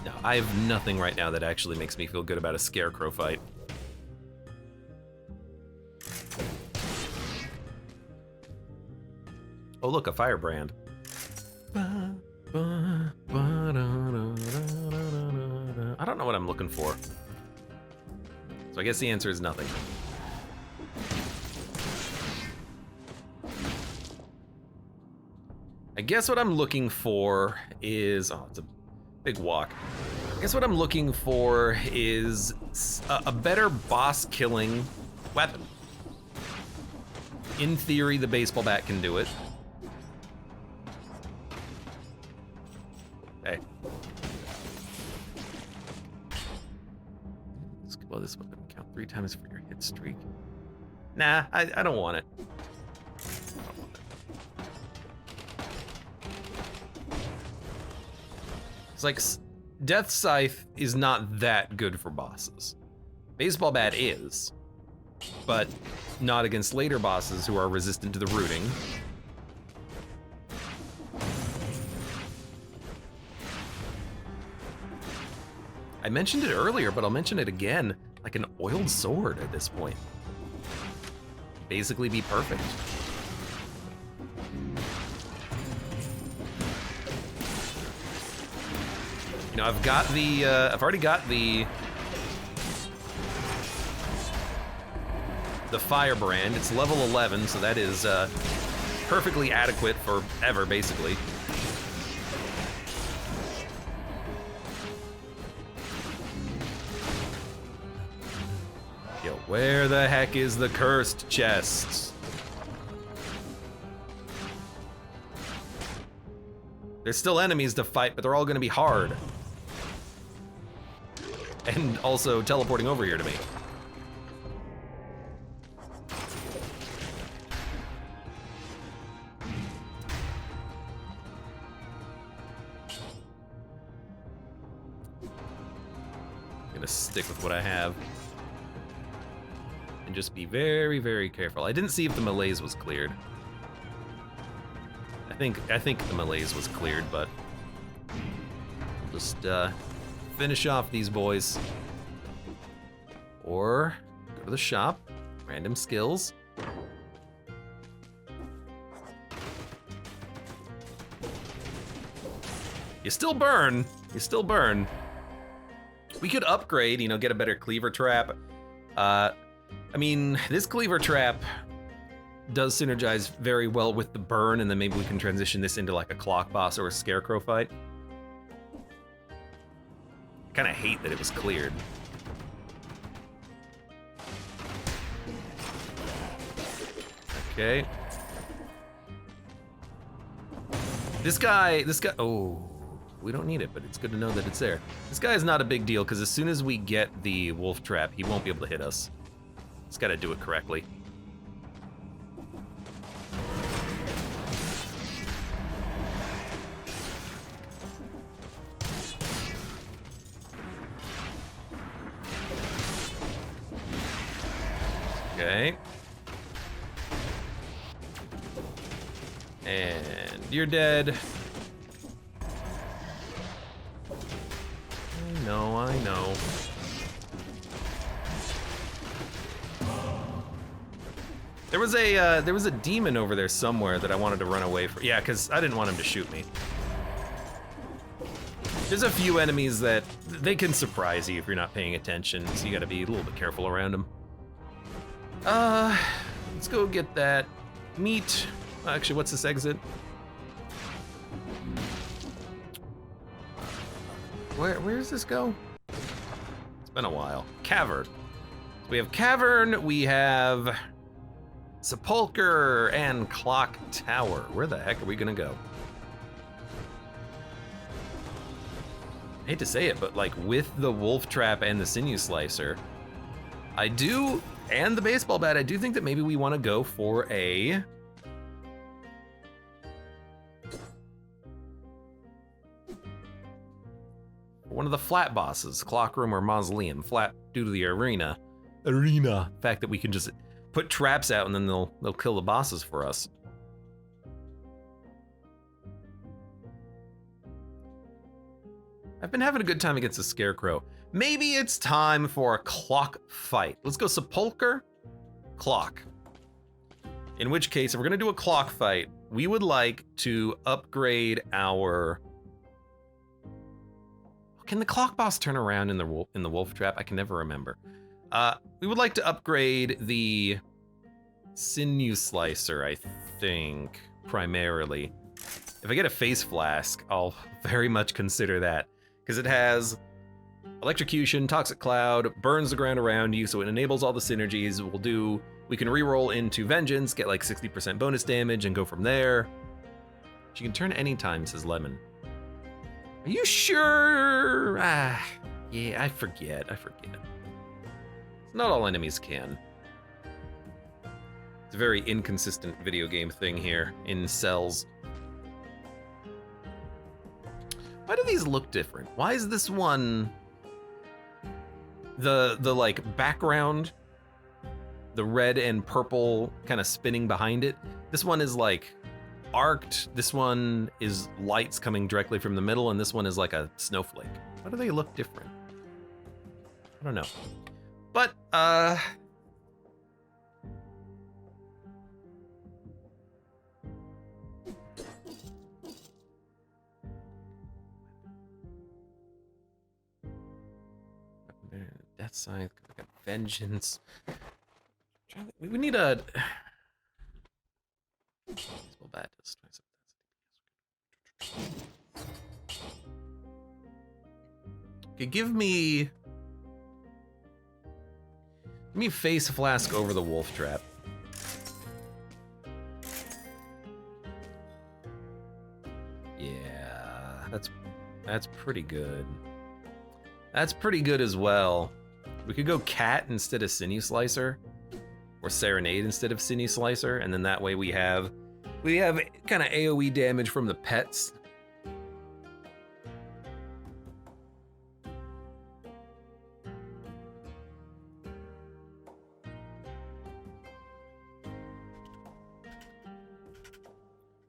No, I have nothing right now that actually makes me feel good about a scarecrow fight. Oh look, a firebrand. I don't know what I'm looking for. So I guess the answer is nothing. I guess what I'm looking for is, oh, it's a big walk. I guess what I'm looking for is a better boss killing weapon. In theory, the baseball bat can do it. Hey. Well, this weapon count 3 times for your hit streak. Nah, I don't want it. It's like Death Scythe is not that good for bosses. Baseball bat is, but not against later bosses who are resistant to the rooting. I mentioned it earlier, but I'll mention it again, like an oiled sword at this point. Basically be perfect. You know, I've got the, I've already got the firebrand. It's level 11, so that is perfectly adequate for ever, basically. Yo, where the heck is the cursed chest? There's still enemies to fight, but they're all gonna be hard. And also teleporting over here to me. I'm gonna stick with what I have. And just be very, very careful. I didn't see if the malaise was cleared. I think the malaise was cleared, but we'll just finish off these boys. Or go to the shop, random skills. You still burn, you still burn. We could upgrade, you know, get a better cleaver trap. I mean, this cleaver trap does synergize very well with the burn, and then maybe we can transition this into like a clock boss or a scarecrow fight. I kind of hate that it was cleared. Okay. This guy, oh, we don't need it, but it's good to know that it's there. This guy is not a big deal, because as soon as we get the wolf trap, he won't be able to hit us. Just gotta do it correctly. Okay. And you're dead. I know. There was a demon over there somewhere that I wanted to run away from. Yeah, because I didn't want him to shoot me. There's a few enemies that they can surprise you if you're not paying attention, so you gotta be a little bit careful around them. Let's go get that meat. Actually, what's this exit? Where does this go? It's been a while. Cavern. So we have Cavern, we have Sepulcher, and Clock Tower. Where the heck are we gonna go? I hate to say it, but like with the wolf trap and the sinew slicer, I do, and the baseball bat, I do think that maybe we want to go for a one of the flat bosses, clock room or mausoleum. Flat due to the arena fact that we can just put traps out and then they'll kill the bosses for us. I've been having a good time against the Scarecrow. Maybe it's time for a clock fight. Let's go Sepulcher, Clock. In which case, if we're gonna do a clock fight, we would like to upgrade our... Can the clock boss turn around in the wolf trap? I can never remember. We would like to upgrade the sinew slicer, I think, primarily. If I get a face flask, I'll very much consider that. Because it has electrocution, toxic cloud, burns the ground around you, so it enables all the synergies. We can reroll into vengeance, get like 60% bonus damage, and go from there. She can turn anytime, says Lemon. Are you sure? Yeah, I forget. Not all enemies can. It's a very inconsistent video game thing here in Cells. Why do these look different? Why is this one the like background, the red and purple kind of spinning behind it? This one is like arced, this one is lights coming directly from the middle, and this one is like a snowflake. Why do they look different? I don't know. But Death Scythe, Vengeance. We need a... Okay, give me face flask over the wolf trap. Yeah, that's pretty good. That's pretty good as well. We could go cat instead of sinew slicer, or serenade instead of sinew slicer, and then that way we have kind of AoE damage from the pets.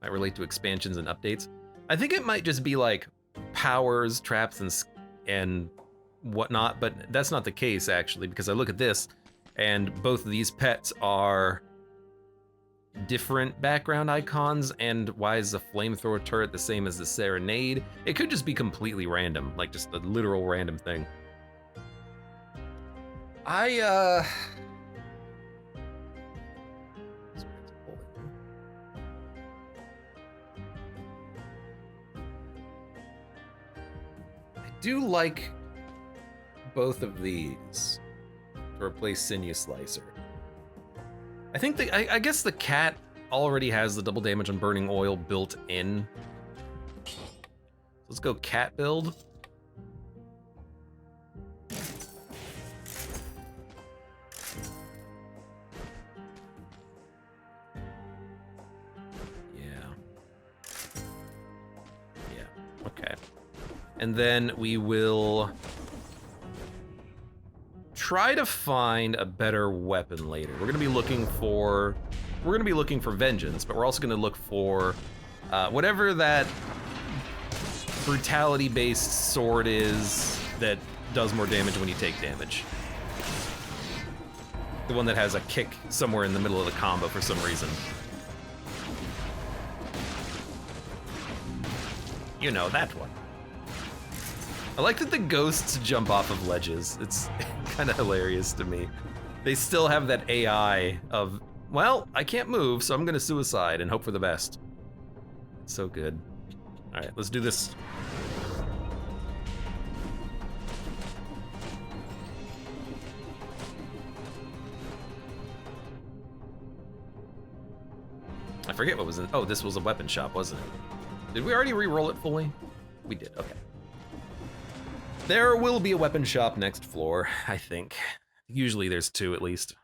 Might relate to expansions and updates. I think it might just be like powers, traps, and whatnot, but that's not the case actually, because I look at this and both of these pets are different background icons, and why is the flamethrower turret the same as the serenade? It could just be completely random, like just a literal random thing. I do like both of these to replace sinew slicer. I think I guess the cat already has the double damage on burning oil built in. Let's go cat build. Yeah, okay. And then we will try to find a better weapon later. We're gonna be looking for vengeance, but we're also gonna look for whatever that brutality-based sword is that does more damage when you take damage. The one that has a kick somewhere in the middle of the combo for some reason. You know, that one. I like that the ghosts jump off of ledges. It's kind of hilarious to me. They still have that AI of, well, I can't move, so I'm gonna suicide and hope for the best. It's so good. All right, let's do this. I forget what was in, oh, this was a weapon shop, wasn't it? Did we already re-roll it fully? We did, okay. There will be a weapon shop next floor, I think. Usually there's 2 at least.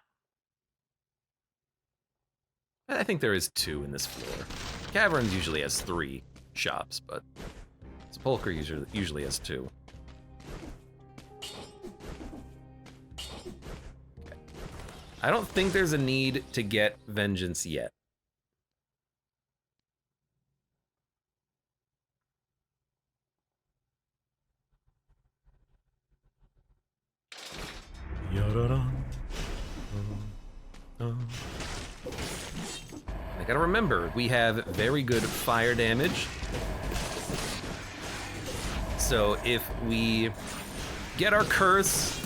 I think there is 2 in this floor. Caverns usually has 3 shops, but Sepulchre usually has 2. Okay. I don't think there's a need to get Vengeance yet. I gotta remember, we have very good fire damage. So if we get our curse,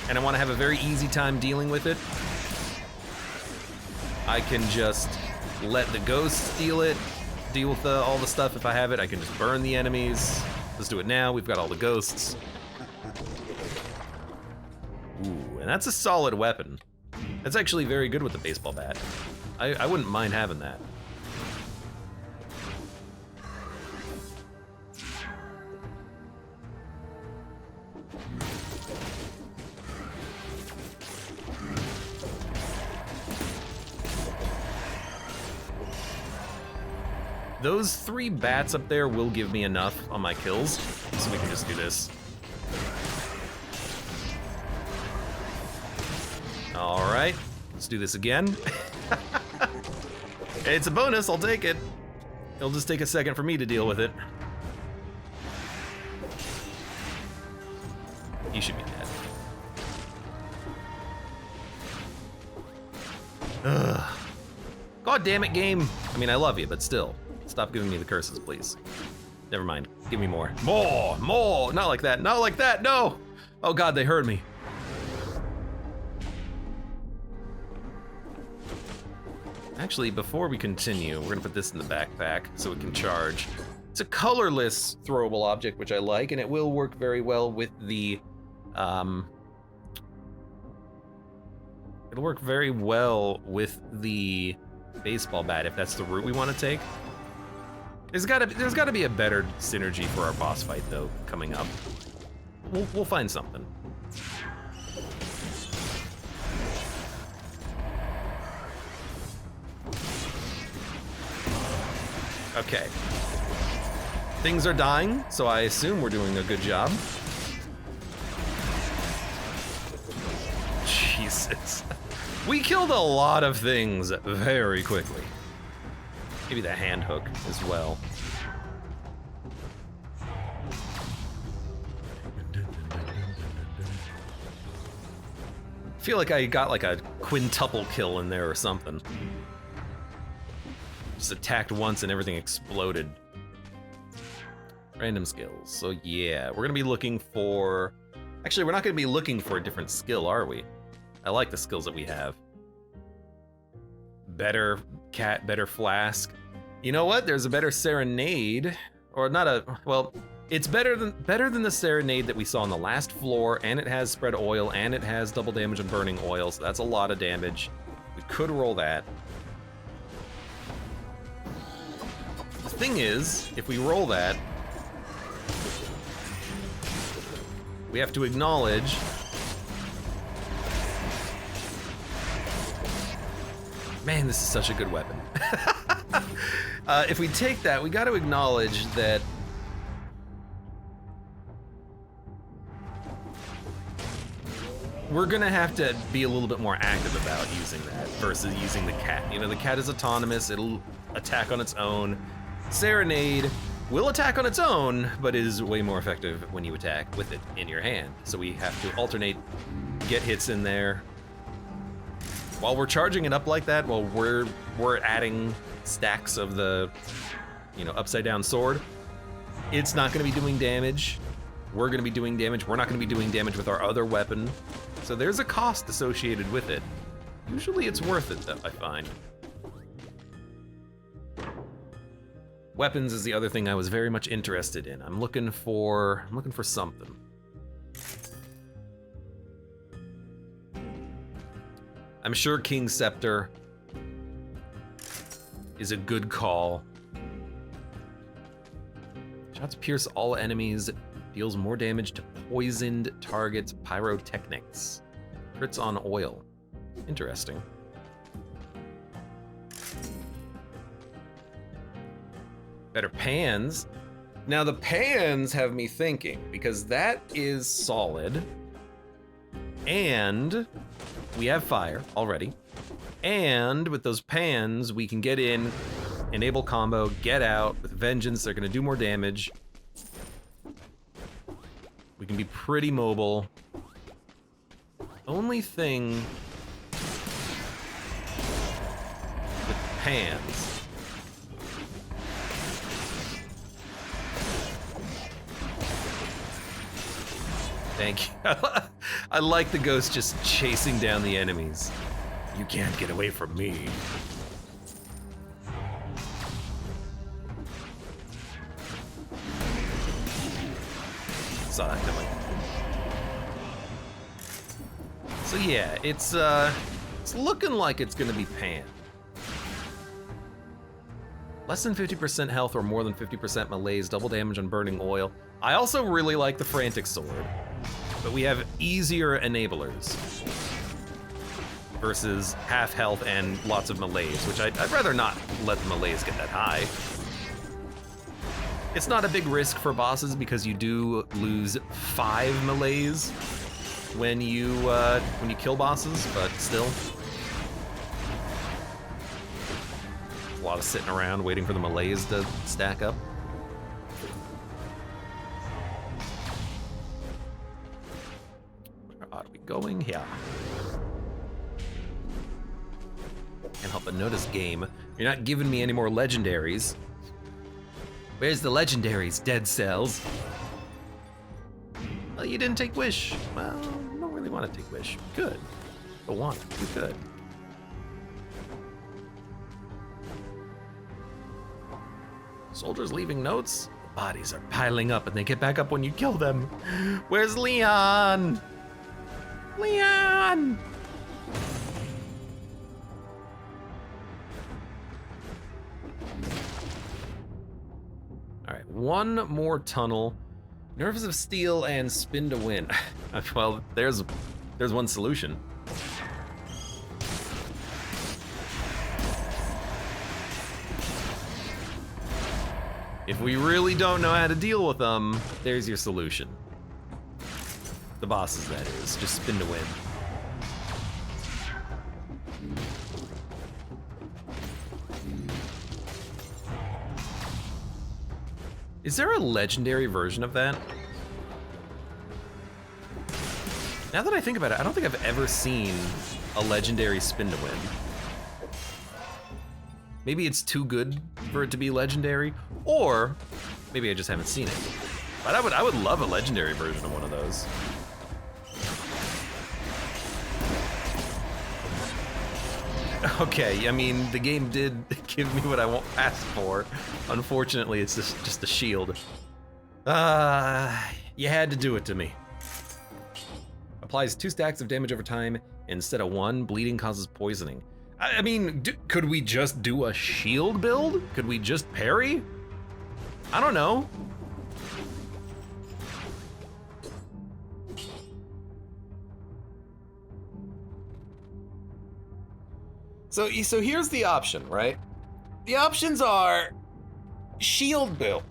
and I wanna have a very easy time dealing with it, I can just let the ghosts deal with all the stuff if I have it. I can just burn the enemies. Let's do it now, we've got all the ghosts. Ooh, and that's a solid weapon. That's actually very good with the baseball bat. I wouldn't mind having that. Those 3 bats up there will give me enough on my kills, so we can just do this. All right, let's do this again. It's a bonus, I'll take it. It'll just take a second for me to deal with it. He should be dead. Ugh. God damn it, game. I mean, I love you, but still. Stop giving me the curses, please. Never mind, give me more. More, not like that, not like that, no! Oh God, they heard me. Actually, before we continue, we're gonna put this in the backpack so it can charge. It's a colorless throwable object, which I like, and it will work very well with the, it'll work very well with the baseball bat if that's the route we want to take. There's gotta be a better synergy for our boss fight though coming up. We'll find something. Okay. Things are dying, so I assume we're doing a good job. Jesus. We killed a lot of things very quickly. Maybe the hand hook as well. I feel like I got like a quintuple kill in there or something. Just attacked once and everything exploded. Random skills. So yeah, we're gonna be looking for... Actually, we're not gonna be looking for a different skill, are we? I like the skills that we have. Better cat, better flask. You know what? There's a better serenade, or not a, well, it's better than the serenade that we saw on the last floor, and it has spread oil, and it has double damage and burning oil, so that's a lot of damage. We could roll that. The thing is, if we roll that, we have to acknowledge man, this is such a good weapon. If we take that, we got to acknowledge that we're gonna have to be a little bit more active about using that versus using the cat. You know, the cat is autonomous, it'll attack on its own. Serenade will attack on its own, but is way more effective when you attack with it in your hand. So we have to alternate, get hits in there. While we're charging it up like that, while we're adding stacks of the, you know, upside down sword, it's not gonna be doing damage. we're gonna be doing damage. We're not gonna be doing damage with our other weapon. So there's a cost associated with it. Usually it's worth it, though, I find. Weapons is the other thing I was very much interested in. I'm looking for something. I'm sure King's Scepter is a good call. Shots pierce all enemies, deals more damage to poisoned targets, pyrotechnics. Crits on oil. Interesting. Better pans. Now the pans have me thinking, because that is solid. And we have fire already. And with those pans, we can get in, enable combo, get out with vengeance. They're gonna do more damage. We can be pretty mobile. Only thing with pans. Thank you. I like the ghost just chasing down the enemies. You can't get away from me. Saw that coming. So yeah, it's looking like it's gonna be Pan. Less than 50% health or more than 50% malaise, double damage on burning oil. I also really like the Frantic Sword, but we have easier enablers versus half health and lots of malaise, which I'd rather not let the malaise get that high. It's not a big risk for bosses because you do lose 5 malaise when you kill bosses, but still. A lot of sitting around waiting for the malaise to stack up. Where are we going here? Can't help but notice, game, you're not giving me any more legendaries. Where's the legendaries, Dead Cells? Well, you didn't take Wish. Well, you don't really want to take Wish. Good. But want. You could. Soldiers leaving notes? The bodies are piling up and they get back up when you kill them. Where's Leon? Leon! All right, one more tunnel. Nerves of steel and spin to win. Well, there's one solution. If we really don't know how to deal with them, there's your solution. The bosses, that is. Just spin to win. Is there a legendary version of that? Now that I think about it, I don't think I've ever seen a legendary spin to win. Maybe it's too good for it to be legendary, or maybe I just haven't seen it. But I would love a legendary version of one of those. Okay, I mean, the game did give me what I asked for. Unfortunately, it's just a shield. You had to do it to me. Applies 2 stacks of damage over time instead of 1. Bleeding causes poisoning. I mean, could we just do a shield build? Could we just parry? I don't know. So here's the option, right? The options are shield build.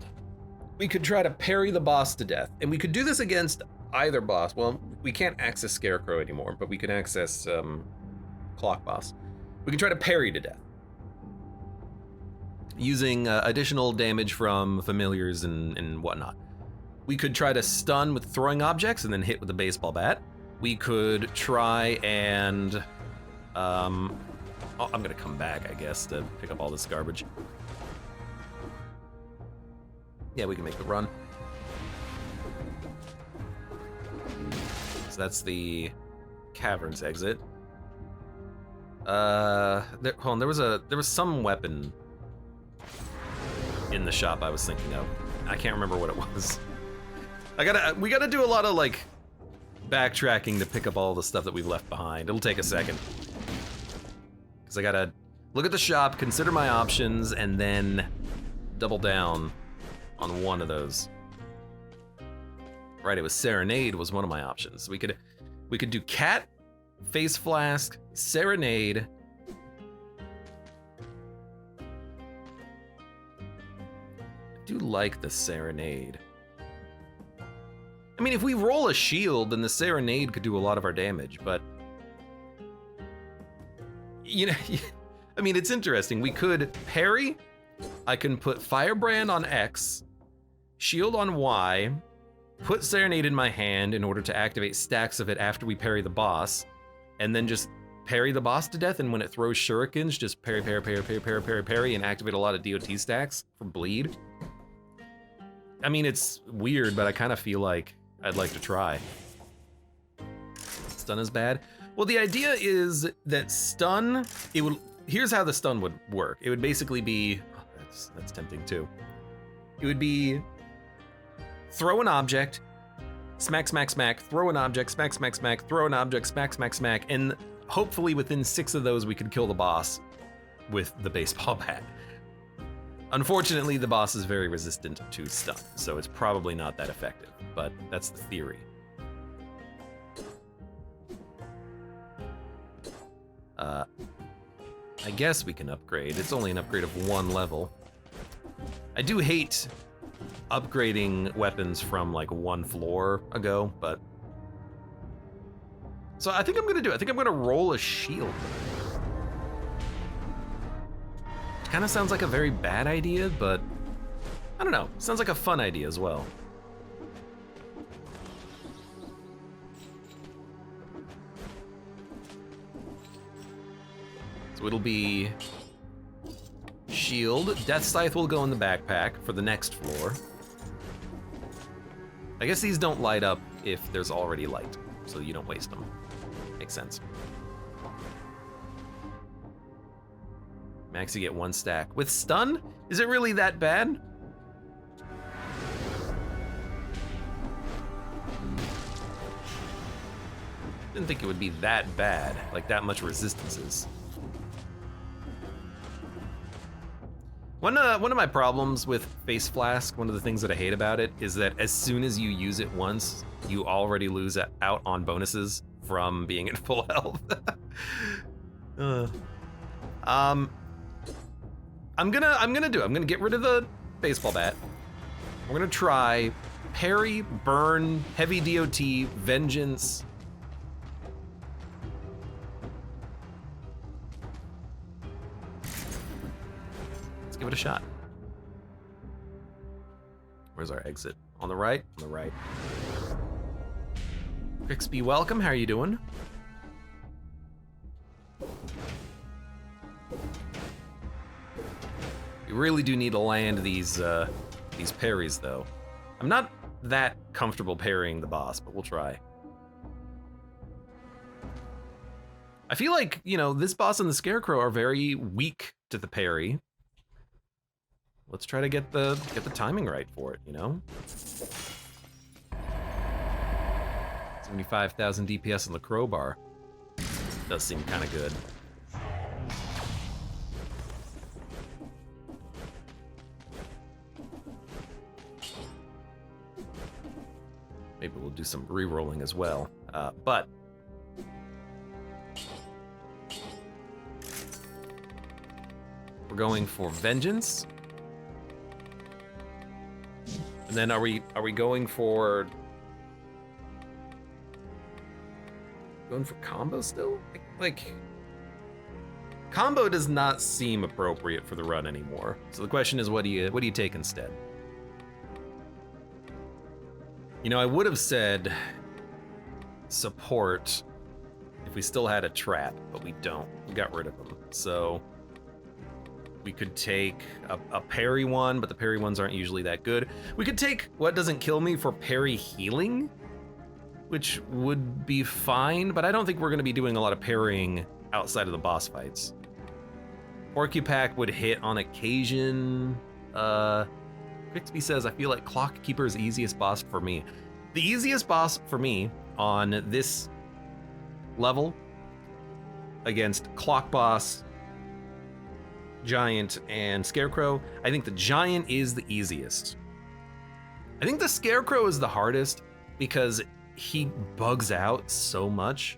We could try to parry the boss to death, and we could do this against either boss. Well, we can't access Scarecrow anymore, but we can access Clock Boss. We can try to parry to death using additional damage from familiars and whatnot. We could try to stun with throwing objects and then hit with a baseball bat. We could try and oh, I'm gonna come back, I guess, to pick up all this garbage. Yeah, we can make the run. that's the caverns exit. Hold on, there was some weapon in the shop I was thinking of. I can't remember what it was. We gotta do a lot of like backtracking to pick up all the stuff that we've left behind. It'll take a second. Cause I gotta look at the shop, consider my options, and then double down on one of those. Right, it was Serenade was one of my options. We could do Cat, Face Flask, Serenade. I do like the Serenade. I mean, if we roll a shield, then the Serenade could do a lot of our damage, but... You know, I mean, it's interesting. We could parry. I can put Firebrand on X, shield on Y, put Serenade in my hand in order to activate stacks of it after we parry the boss, and then just parry the boss to death, and when it throws shurikens, just parry, parry, parry, parry, parry, parry, parry, and activate a lot of DOT stacks for bleed. I mean, it's weird, but I kind of feel like I'd like to try. Stun is bad. Well, the idea is that stun, here's how the stun would work. It would basically be, oh, that's tempting too. It would be throw an object, smack, smack, smack, throw an object, smack, smack, smack, throw an object, smack, smack, smack, and hopefully within 6 of those we could kill the boss with the baseball bat. Unfortunately, the boss is very resistant to stun, so it's probably not that effective, but that's the theory. I guess we can upgrade. It's only an upgrade of 1 level. I do hate upgrading weapons from like 1 floor ago, but... So I think I'm gonna do it. I think I'm gonna roll a shield. Kind of sounds like a very bad idea, but I don't know. Sounds like a fun idea as well. So it'll be shield. Death Scythe will go in the backpack for the next floor. I guess these don't light up if there's already light, so you don't waste them. Makes sense. Max, you get 1 stack. With stun, is it really that bad? Didn't think it would be that bad, like that much resistances. One of my problems with Face Flask, one of the things that I hate about it, is that as soon as you use it once, you already lose out on bonuses from being at full health. I'm gonna get rid of the baseball bat. We're gonna try parry, burn, heavy DOT, vengeance. Let's give it a shot. Where's our exit? On the right? On the right. Crixby, welcome. How are you doing? We really do need to land these parries, though. I'm not that comfortable parrying the boss, but we'll try. I feel like, you know, this boss and the Scarecrow are very weak to the parry. Let's try to get the timing right for it, you know? 75,000 DPS on the crowbar. Does seem kind of good. Maybe we'll do some re-rolling as well, but we're going for vengeance, and then are we going for combo still? Like combo does not seem appropriate for the run anymore. So the question is, what do you take instead? You know, I would have said support if we still had a trap, but we don't. We got rid of them. So we could take a parry one, but the parry ones aren't usually that good. We could take what doesn't kill me for parry healing, which would be fine, but I don't think we're gonna be doing a lot of parrying outside of the boss fights. Porcupack would hit on occasion. Bixby says, I feel like Clockkeeper is the easiest boss for me. The easiest boss for me on this level against Clock Boss, Giant, and Scarecrow, I think the Giant is the easiest. I think the Scarecrow is the hardest because he bugs out so much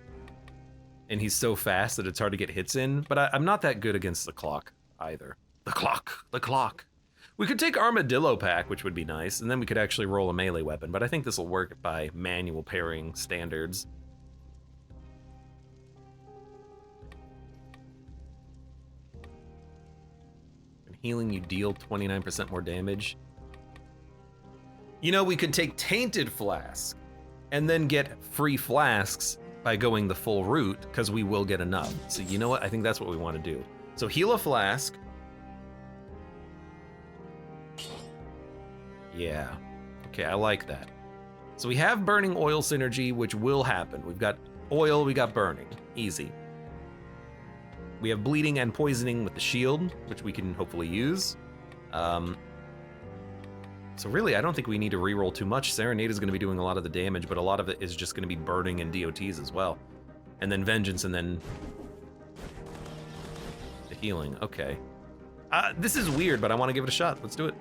and he's so fast that it's hard to get hits in, but I'm not that good against the Clock either. The Clock. We could take Armadillo Pack, which would be nice, and then we could actually roll a melee weapon, but I think this will work by manual parrying standards. And healing, you deal 29% more damage. You know, we could take Tainted Flask and then get free flasks by going the full route, because we will get enough. So you know what? I think that's what we want to do. So heal a flask. Yeah, okay, I like that. So we have Burning Oil synergy, which will happen. We've got oil, we got burning, easy. We have bleeding and poisoning with the shield, which we can hopefully use. So really, I don't think we need to reroll too much. Serenade is gonna be doing a lot of the damage, but a lot of it is just gonna be burning and DOTs as well. And then Vengeance, and then the healing, okay. This is weird, but I wanna give it a shot, let's do it.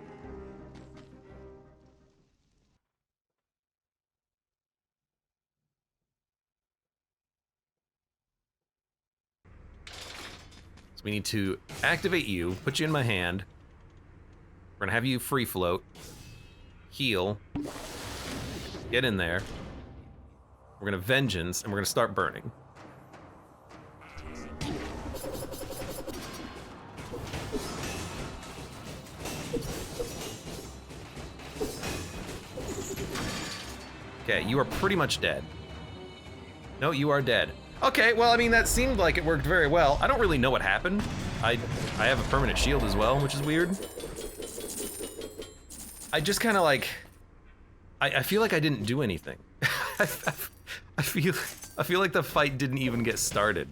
We need to activate you, put you in my hand. We're gonna have you free float, heal, get in there. We're gonna Vengeance, and we're gonna start burning. Okay, you are pretty much dead. No, you are dead. Okay, well, I mean, that seemed like it worked very well. I don't really know what happened. I have a permanent shield as well, which is weird. I just kind of like, I feel like I didn't do anything. I feel like the fight didn't even get started.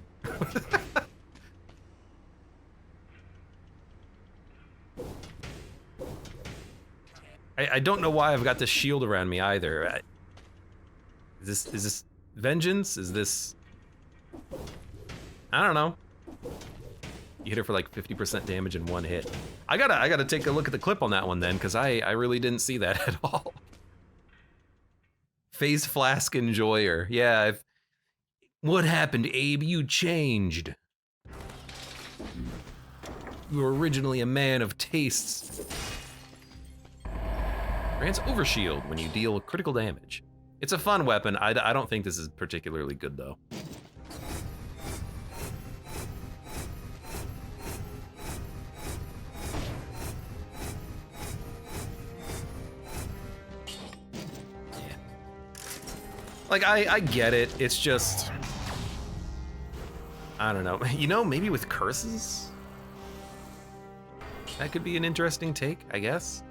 I don't know why I've got this shield around me either. Is this Vengeance? Is this... I don't know. You hit her for like 50% damage in one hit. I gotta take a look at the clip on that one then, because I really didn't see that at all. Phase Flask Enjoyer. Yeah, what happened, Abe? You changed. You were originally a man of tastes. Grants Overshield when you deal critical damage. It's a fun weapon. I don't think this is particularly good though. Like, I get it, it's just... I don't know, you know, maybe with curses? That could be an interesting take, I guess.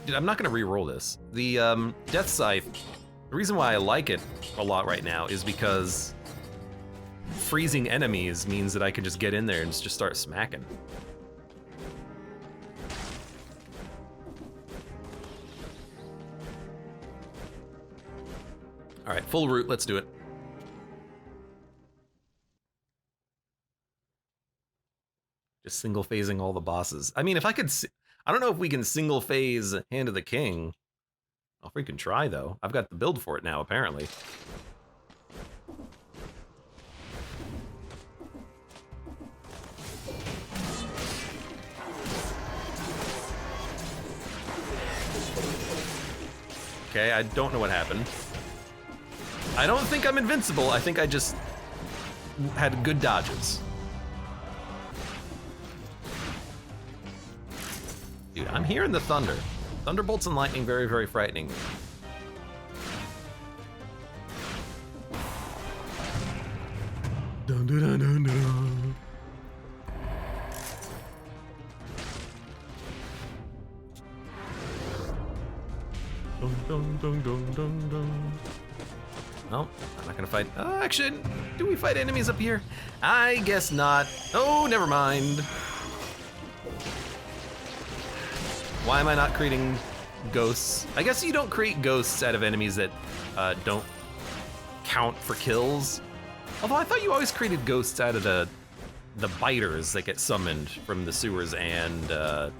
Dude, I'm not gonna re-roll this. The Death Scythe, the reason why I like it a lot right now is because freezing enemies means that I can just get in there and just start smacking. All right, full route, let's do it. Just single phasing all the bosses. I mean, if I could, I don't know if we can single phase Hand of the King. I'll freaking try though. I've got the build for it now, apparently. Okay, I don't know what happened. I don't think I'm invincible. I think I just had good dodges. Dude, I'm hearing the thunder. Thunderbolts and lightning, very, very frightening. Dun, dun, dun, dun, dun. Dun, dun, dun, dun, dun, dun. No, I'm not gonna fight. Actually, do we fight enemies up here? I guess not. Oh, never mind. Why am I not creating ghosts? I guess you don't create ghosts out of enemies that don't count for kills. Although I thought you always created ghosts out of the biters that get summoned from the sewers and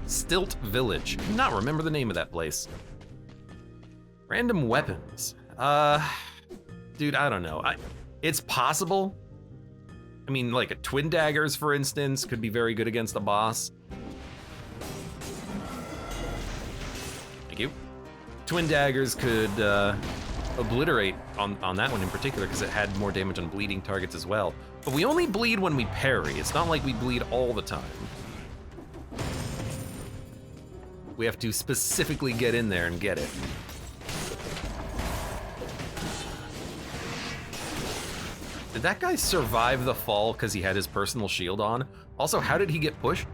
Stilt Village. Cannot remember the name of that place. Random weapons. Dude, I don't know. It's possible. I mean, like a twin daggers, for instance, could be very good against the boss. Thank you. Twin daggers could obliterate on that one in particular because it had more damage on bleeding targets as well. But we only bleed when we parry. It's not like we bleed all the time. We have to specifically get in there and get it. Did that guy survive the fall because he had his personal shield on? Also, how did he get pushed?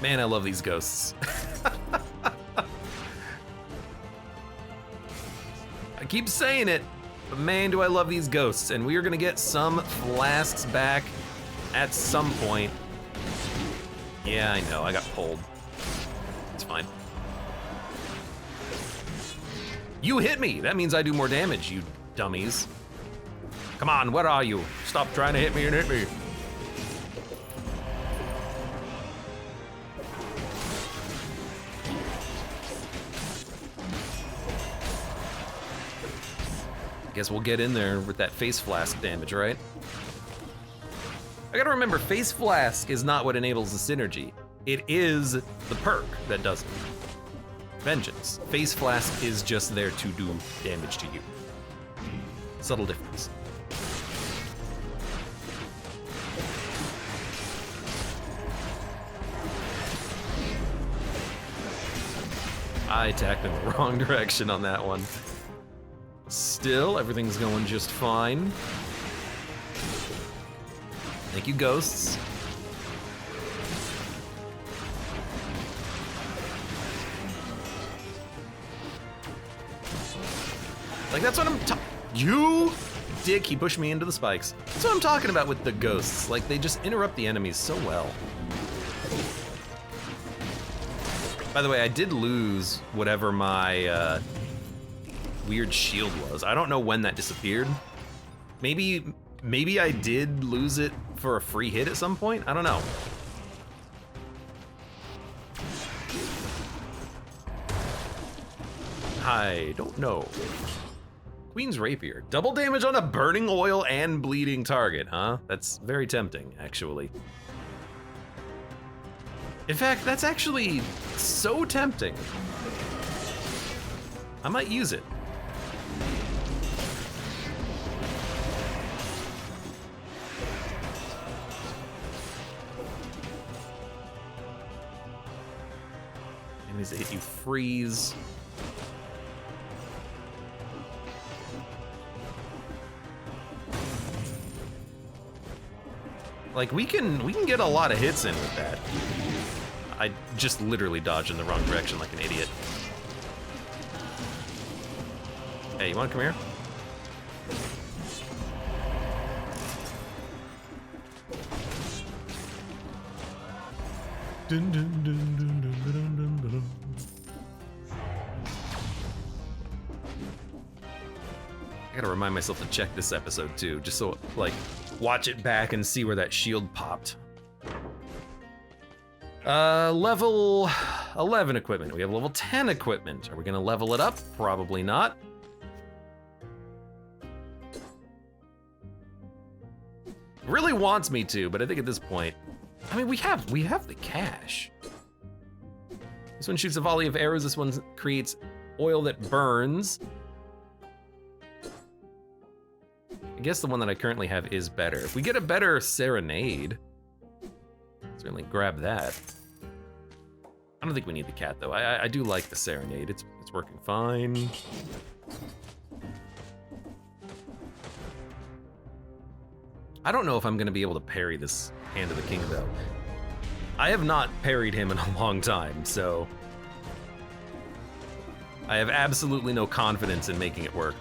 Man, I love these ghosts. I keep saying it, but man, do I love these ghosts. And we are gonna get some flasks back at some point. Yeah, I know, I got pulled. It's fine. You hit me! That means I do more damage, you dummies. Come on, where are you? Stop trying to hit me and hit me. Guess we'll get in there with that face flask damage, right? I gotta remember, face flask is not what enables the synergy. It is the perk that does it. Vengeance. Face flask is just there to do damage to you. Subtle difference. I attacked in the wrong direction on that one. Still, everything's going just fine. Thank you, ghosts. Like, that's what I'm You dick, he pushed me into the spikes. That's what I'm talking about with the ghosts. Like, they just interrupt the enemies so well. By the way, I did lose whatever my weird shield was. I don't know when that disappeared. Maybe I did lose it for a free hit at some point? I don't know. I don't know. Queen's Rapier. Double damage on a burning oil and bleeding target, huh? That's very tempting, actually. In fact, that's actually so tempting. I might use it. Enemies that hit you freeze. Like, we can get a lot of hits in with that. I just literally dodged in the wrong direction like an idiot. Hey, you wanna come here? Dun, dun, dun, dun, dun, dun, dun, dun. I gotta remind myself to check this episode too, just so, like, watch it back and see where that shield popped. Level 11 equipment. We have level 10 equipment. Are we gonna level it up? Probably not. Really wants me to, but I think at this point, I mean, we have the cash. This one shoots a volley of arrows. This one creates oil that burns. I guess the one that I currently have is better. If we get a better Serenade, certainly grab that. I don't think we need the cat though. I do like the serenade. It's working fine. I don't know if I'm gonna be able to parry this Hand of the King though. I have not parried him in a long time, so I have absolutely no confidence in making it work.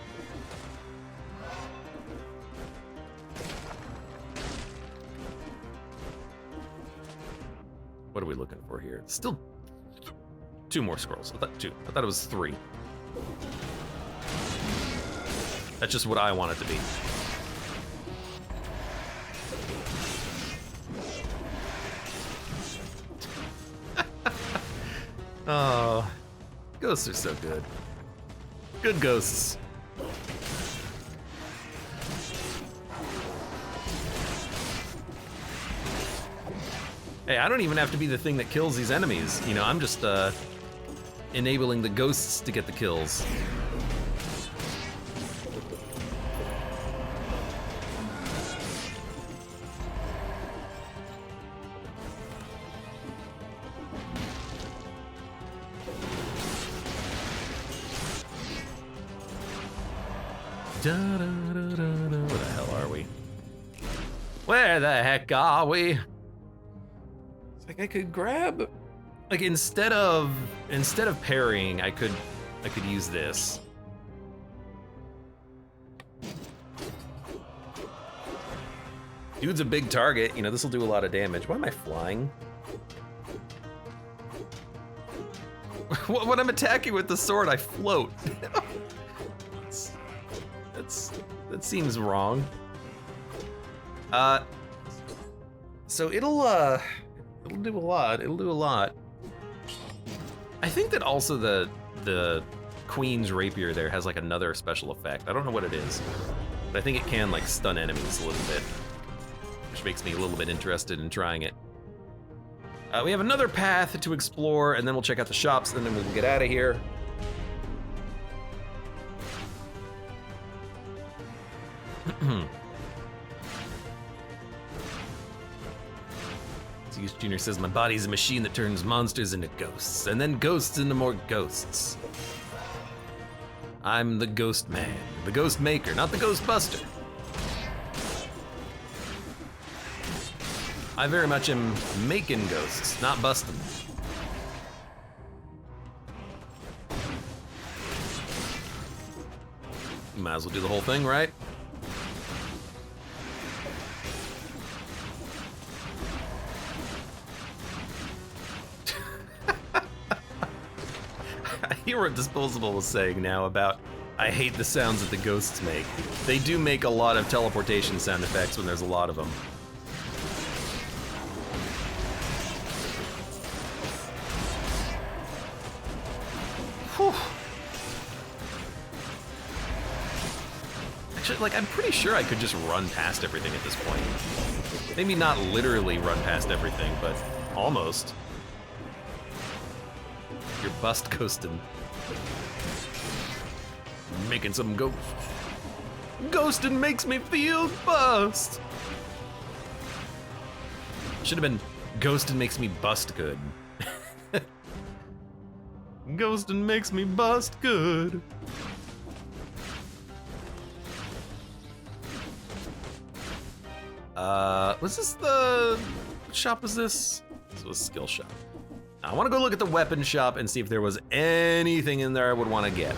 What are we looking for here? Still 2 more scrolls. I thought 2. I thought it was 3. That's just what I want it to be. Oh, ghosts are so good. Good ghosts. Hey, I don't even have to be the thing that kills these enemies. You know, I'm just enabling the ghosts to get the kills. Where the hell are we? Where the heck are we? It's like I could grab, like instead of parrying, I could use this. Dude's a big target. You know, this will do a lot of damage. Why am I flying? When I'm attacking with the sword, I float. That seems wrong. So it'll do a lot. It'll do a lot. I think that also the Queen's Rapier there has like another special effect. I don't know what it is, but I think it can like stun enemies a little bit, which makes me a little bit interested in trying it. We have another path to explore, and then we'll check out the shops, and then we'll get out of here. Zeus Jr. says, my body's a machine that turns monsters into ghosts, and then ghosts into more ghosts. I'm the ghost man, the ghost maker, not the ghost buster. I very much am making ghosts, not busting them. You might as well do the whole thing, right? I hear what Disposable was saying now about, I hate the sounds that the ghosts make. They do make a lot of teleportation sound effects when there's a lot of them. Whew. Actually, like, I'm pretty sure I could just run past everything at this point. Maybe not literally run past everything, but almost. You're bust ghosting. Making some ghosts. Ghosting makes me feel bust. Should have been ghosting makes me bust good. Ghosting makes me bust good. Was this the what shop was this? This was skill shop. I want to go look at the weapon shop and see if there was anything in there I would want to get.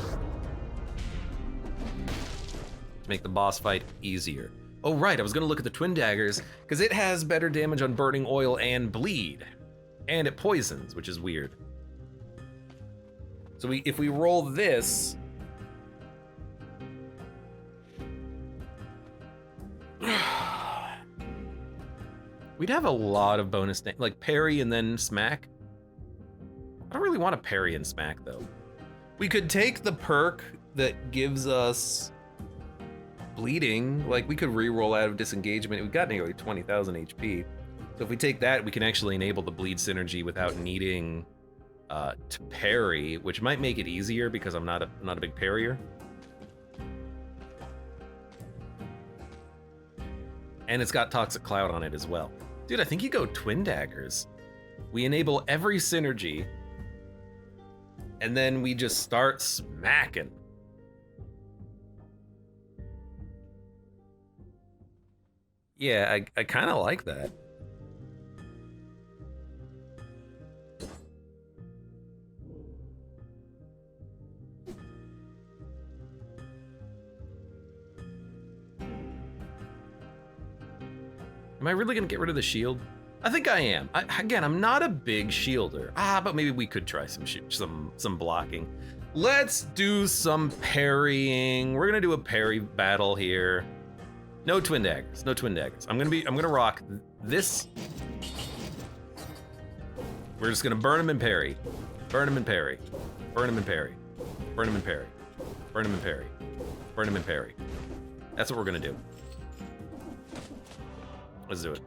To make the boss fight easier. Oh right, I was gonna look at the twin daggers, because it has better damage on burning oil and bleed. And it poisons, which is weird. So if we roll this, we'd have a lot of bonus, like parry and then smack. I don't really want to parry and smack though. We could take the perk that gives us bleeding, like we could re-roll out of disengagement. We've got nearly 20,000 HP. So if we take that, we can actually enable the bleed synergy without needing to parry, which might make it easier because I'm not a big parrier. And it's got Toxic Cloud on it as well. Dude, I think you go twin daggers. We enable every synergy, and then we just start smacking. Yeah, I kind of like that. Am I really gonna get rid of the shield? I think I am. Again, I'm not a big shielder. But maybe we could try some blocking. Let's do some parrying. We're gonna do a parry battle here. No twin daggers. No twin daggers. I'm gonna rock this. We're just gonna burn him and parry. Burn him and parry. Burn him and parry. Burn him and parry. Burn him and parry. Burn him and parry. That's what we're gonna do. Let's do it.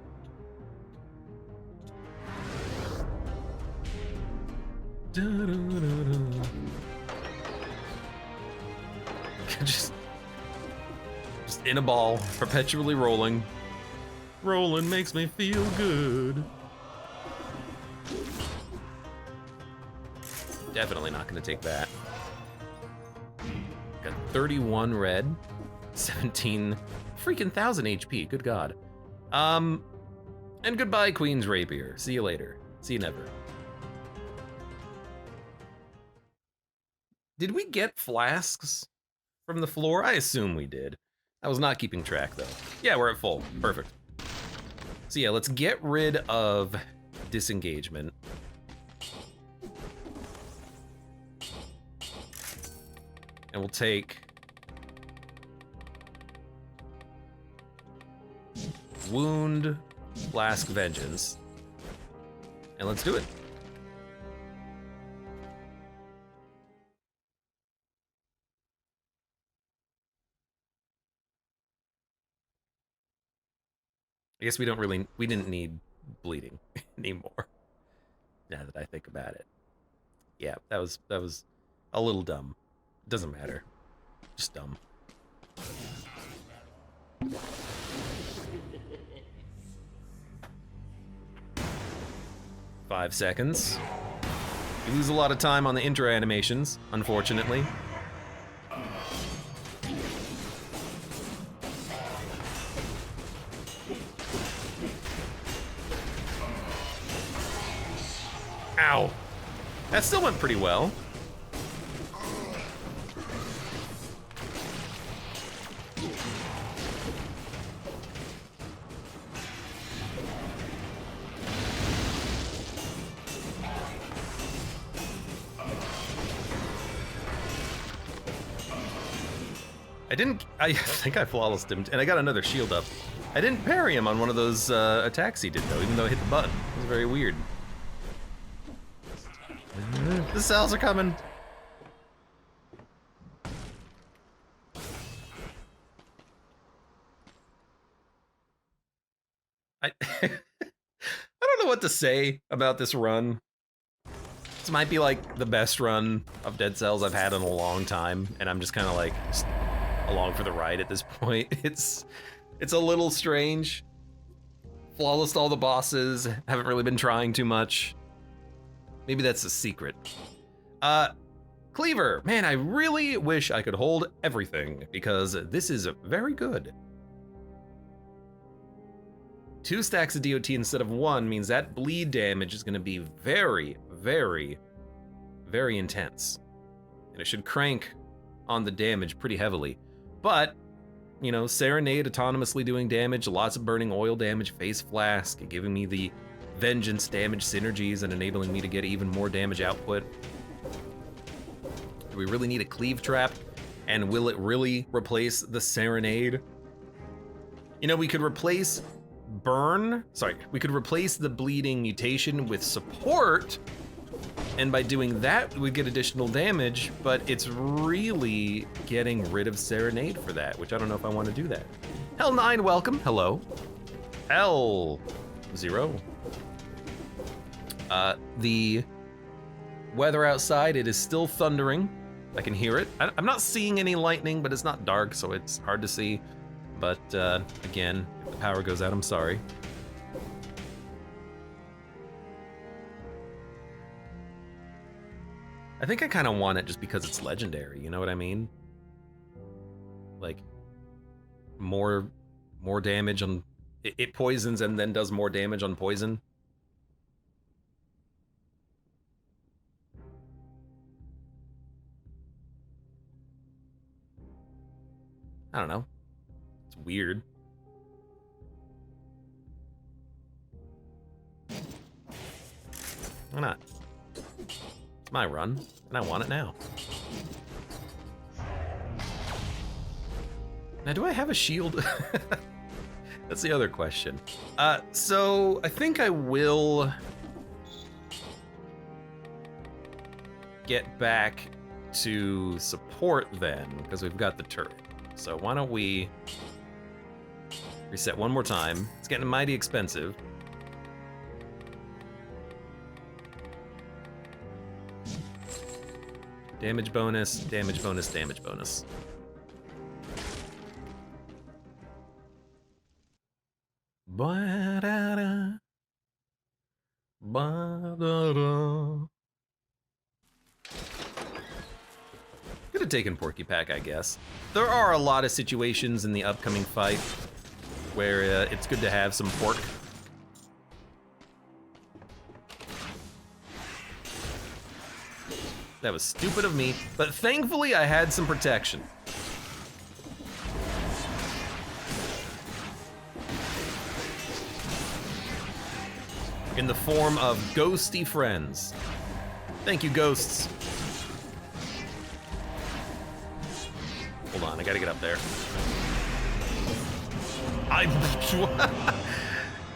just in a ball, perpetually rolling. Rolling makes me feel good. Definitely not gonna take that. Got 31 red, 17 freaking thousand HP, good God. And goodbye, Queen's Rapier. See you later. See you never. Did we get flasks from the floor? I assume we did. I was not keeping track though. Yeah, we're at full. Perfect. So yeah, let's get rid of disengagement. And we'll take Wound, Flask, Vengeance. And let's do it. I guess we didn't need bleeding anymore. Now that I think about it. Yeah, that was a little dumb. Doesn't matter. Just dumb. 5 seconds. You lose a lot of time on the intro animations, unfortunately. Ow. That still went pretty well. I think I flawlessed him, and I got another shield up. I didn't parry him on one of those attacks he did, though, even though I hit the button. It was very weird. The cells are coming. I don't know what to say about this run. This might be like the best run of Dead Cells I've had in a long time, and I'm just kind of like along for the ride at this point. It's a little strange. Flawless all the bosses, haven't really been trying too much. Maybe that's a secret. Cleaver, man, I really wish I could hold everything because this is very good. 2 stacks of DOT instead of 1 means that bleed damage is gonna be very, very, very intense. And it should crank on the damage pretty heavily. But, you know, Serenade autonomously doing damage, lots of burning oil damage, Face Flask, giving me the Vengeance damage synergies and enabling me to get even more damage output. Do we really need a Cleave Trap? And will it really replace the Serenade? You know, we could replace we could replace the bleeding mutation with support, and by doing that, we'd get additional damage, but it's really getting rid of Serenade for that, which I don't know if I want to do that. Hell9, welcome, hello. L0. The weather outside, it is still thundering. I can hear it. I'm not seeing any lightning, but it's not dark, so it's hard to see. But again, if the power goes out, I'm sorry. I think I kind of want it just because it's legendary, you know what I mean? Like, more damage on... It poisons and then does more damage on poison. I don't know. It's weird. Why not? It's my run, and I want it now. Now, do I have a shield? That's the other question. So I think I will get back to support then, because we've got the turret. So why don't we reset one more time? It's getting mighty expensive. Damage bonus, damage bonus, damage bonus. Ba-da-da. Ba-da-da. Could have taken Porky Pack, I guess. There are a lot of situations in the upcoming fight where it's good to have some pork. That was stupid of me, but thankfully I had some protection. In the form of ghosty friends. Thank you, ghosts. Hold on, I gotta get up there.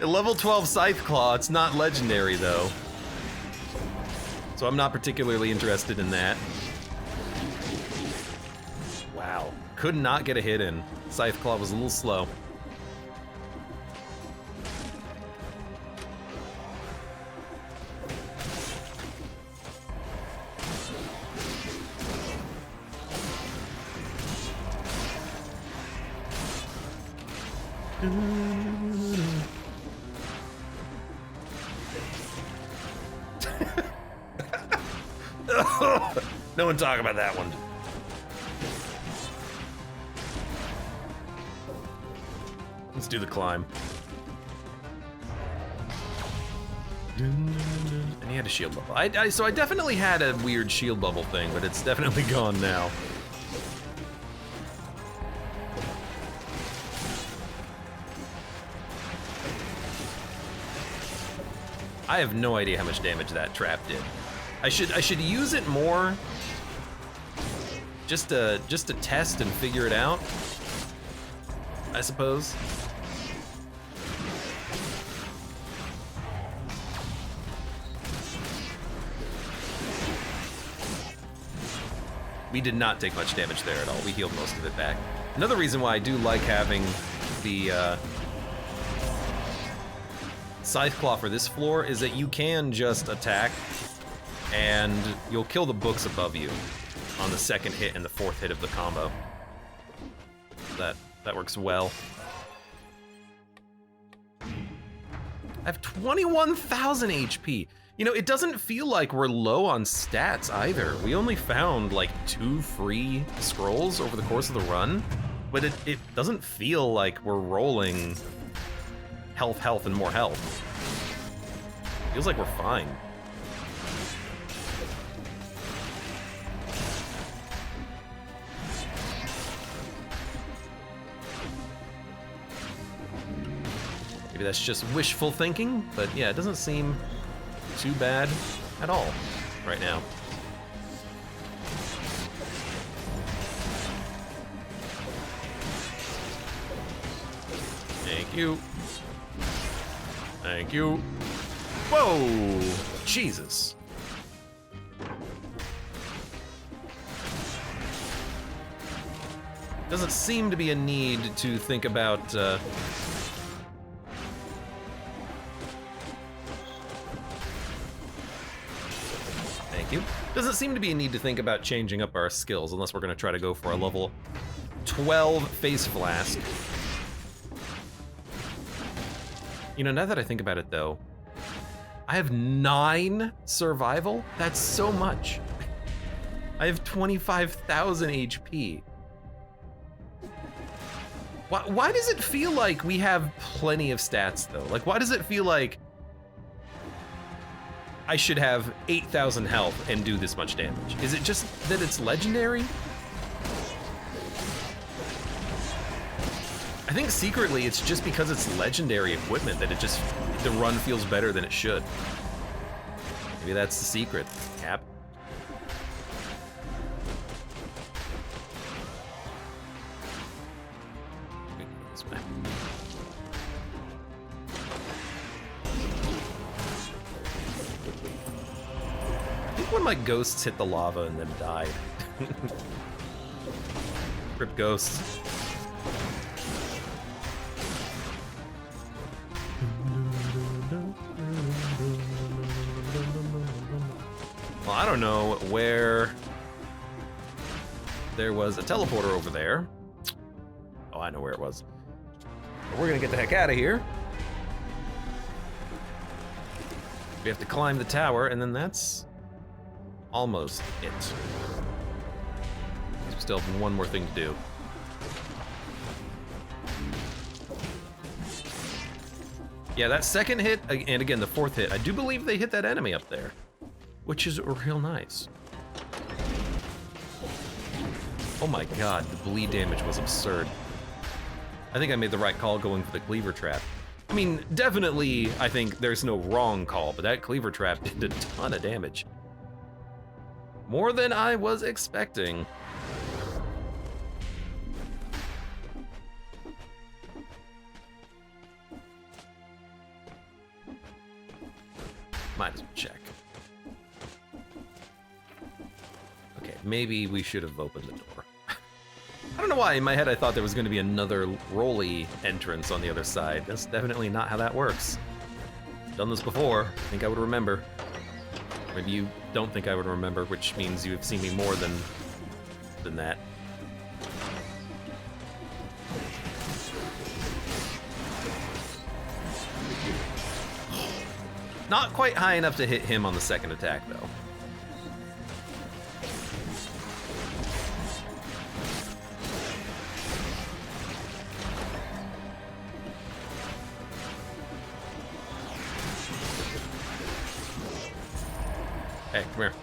A level 12 Scythe Claw, it's not legendary though. So I'm not particularly interested in that. Wow, could not get a hit in. Scythe Claw was a little slow. No one talk about that one. Let's do the climb. And he had a shield bubble. So I definitely had a weird shield bubble thing, but it's definitely gone now. I have no idea how much damage that trap did. I should use it more just to test and figure it out, I suppose. We did not take much damage there at all. We healed most of it back. Another reason why I do like having the Scythe Claw for this floor is that you can just attack and you'll kill the books above you on the second hit and the fourth hit of the combo. That works well. I have 21,000 HP. You know, it doesn't feel like we're low on stats either. We only found like 2 free scrolls over the course of the run, but it doesn't feel like we're rolling health, and more health. Feels like we're fine. Maybe that's just wishful thinking, but yeah, it doesn't seem too bad at all right now. Thank you. Thank you. Whoa! Jesus. Doesn't seem to be a need to think about, Thank you. Doesn't seem to be a need to think about changing up our skills unless we're gonna try to go for a level 12 Face Flask. You know, now that I think about it though, I have 9 survival? That's so much. I have 25,000 HP. Why does it feel like we have plenty of stats though? Like, why does it feel like I should have 8,000 health and do this much damage? Is it just that it's legendary? I think secretly it's just because it's legendary equipment that the run feels better than it should. Maybe that's the secret, Cap. This way. I think one of my ghosts hit the lava and then died. Rip ghosts. Well, I don't know where there was a teleporter over there. Oh, I know where it was. But we're gonna get the heck out of here. We have to climb the tower, and then that's almost it. We still have one more thing to do. Yeah, that second hit, and again, the fourth hit, I do believe they hit that enemy up there, which is real nice. Oh my god, the bleed damage was absurd. I think I made the right call going for the cleaver trap. I mean, definitely, I think there's no wrong call, but that cleaver trap did a ton of damage. More than I was expecting. Might as well check. Okay, maybe we should have opened the door. I don't know why, in my head I thought there was going to be another rolly entrance on the other side. That's definitely not how that works. Done this before, I think I would remember. Maybe you don't think I would remember, which means you have seen me more than that. Not quite high enough to hit him on the second attack, though. Hey, come here.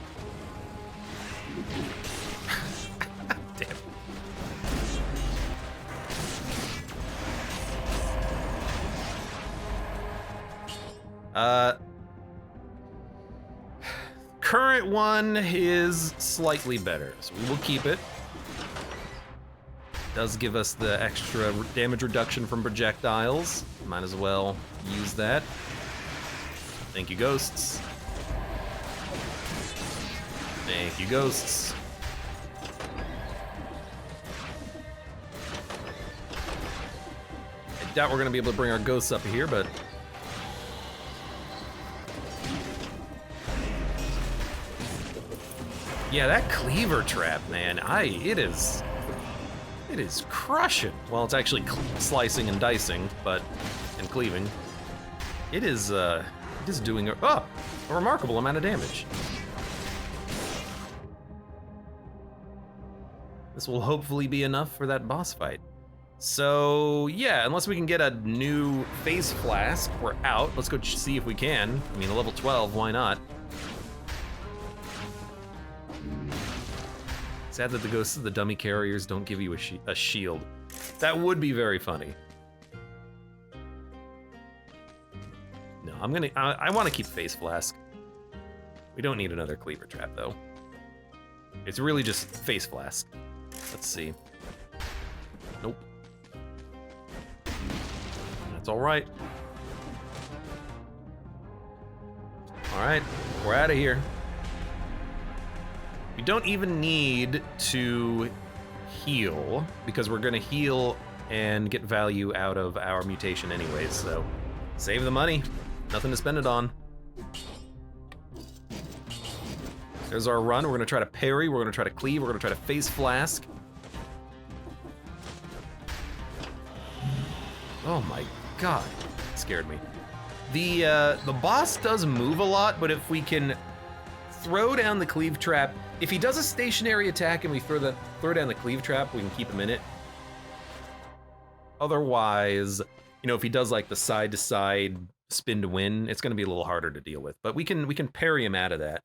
Damn. Current one is slightly better, so we will keep it. Does give us the extra damage reduction from projectiles. Might as well use that. Thank you, ghosts. Thank you, ghosts. I doubt we're gonna be able to bring our ghosts up here, but yeah, that cleaver trap, man, it is crushing. Well, it's actually slicing and dicing, and cleaving. It is doing a remarkable amount of damage. This will hopefully be enough for that boss fight. So yeah, unless we can get a new phase flask, we're out. Let's go see if we can. I mean, a level 12, why not? Sad that the ghosts of the dummy carriers don't give you a shield. That would be very funny. No, I want to keep phase flask. We don't need another cleaver trap though. It's really just phase flask. Let's see. Nope. That's all right. All right, we're out of here. We don't even need to heal because we're gonna heal and get value out of our mutation anyways, so save the money. Nothing to spend it on. There's our run. We're gonna try to parry, we're gonna try to cleave, we're gonna try to phase flask. Oh my god, it scared me. The boss does move a lot, but if we can throw down the cleave trap. If he does a stationary attack and we throw down the cleave trap, we can keep him in it. Otherwise, you know, if he does like the side to side spin to win, it's going to be a little harder to deal with. But we can parry him out of that.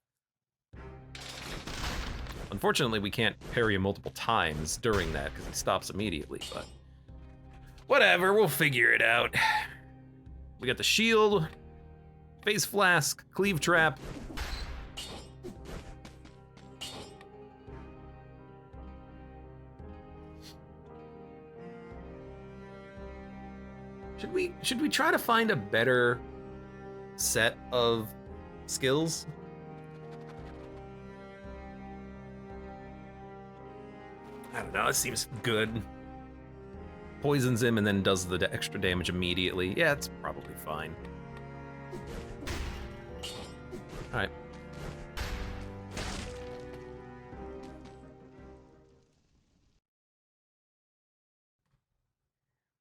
Unfortunately, we can't parry him multiple times during that because he stops immediately, but whatever, we'll figure it out. We got the shield, face flask, cleave trap. Should we try to find a better set of skills? I don't know, it seems good. Poisons him and then does the extra damage immediately. Yeah, it's probably fine. All right.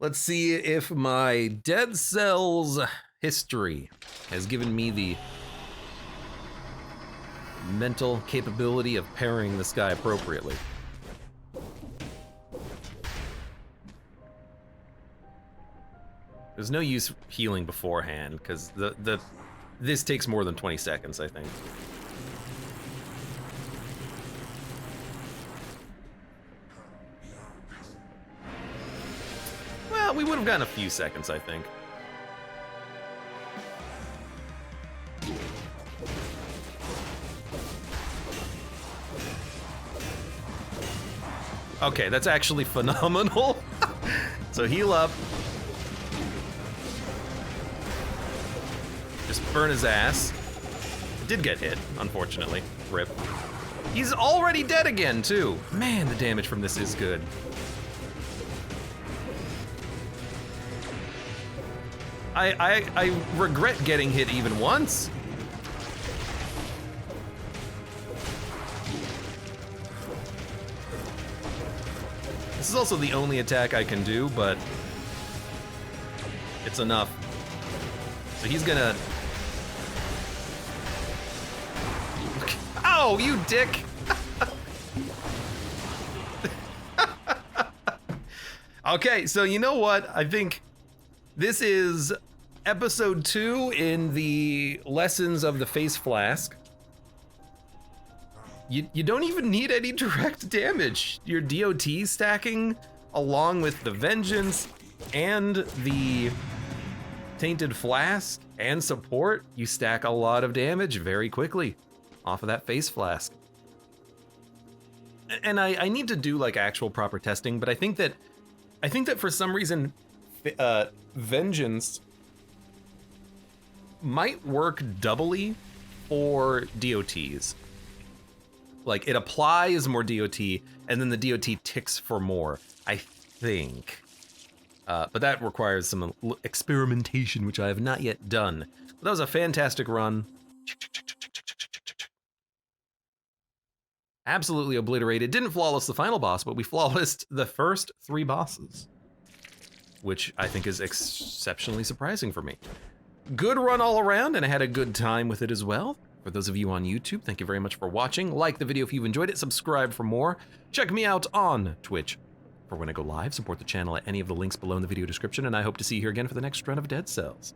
Let's see if my Dead Cells history has given me the mental capability of parrying this guy appropriately. There's no use healing beforehand, because this takes more than 20 seconds, I think. Well, we would have gotten a few seconds, I think. Okay, that's actually phenomenal. So heal up. Just burn his ass. It did get hit, unfortunately. Rip. He's already dead again, too. Man, the damage from this is good. I regret getting hit even once. This is also the only attack I can do, but it's enough. So he's gonna... Oh, you dick! Okay, so you know what? I think this is episode 2 in the lessons of the face flask. You don't even need any direct damage. Your DOT stacking along with the vengeance and the tainted flask and support, you stack a lot of damage very quickly off of that face flask. And I need to do like actual proper testing, but I think that for some reason vengeance might work doubly for DOTs. Like it applies more DOT and then the DOT ticks for more, I think. But that requires some experimentation, which I have not yet done. But that was a fantastic run. Absolutely obliterated. Didn't flawless the final boss, but we flawlessed the first 3 bosses, which I think is exceptionally surprising for me. Good run all around, and I had a good time with it as well. For those of you on YouTube, thank you very much for watching. Like the video if you've enjoyed it, subscribe for more. Check me out on Twitch for when I go live. Support the channel at any of the links below in the video description, and I hope to see you here again for the next run of Dead Cells.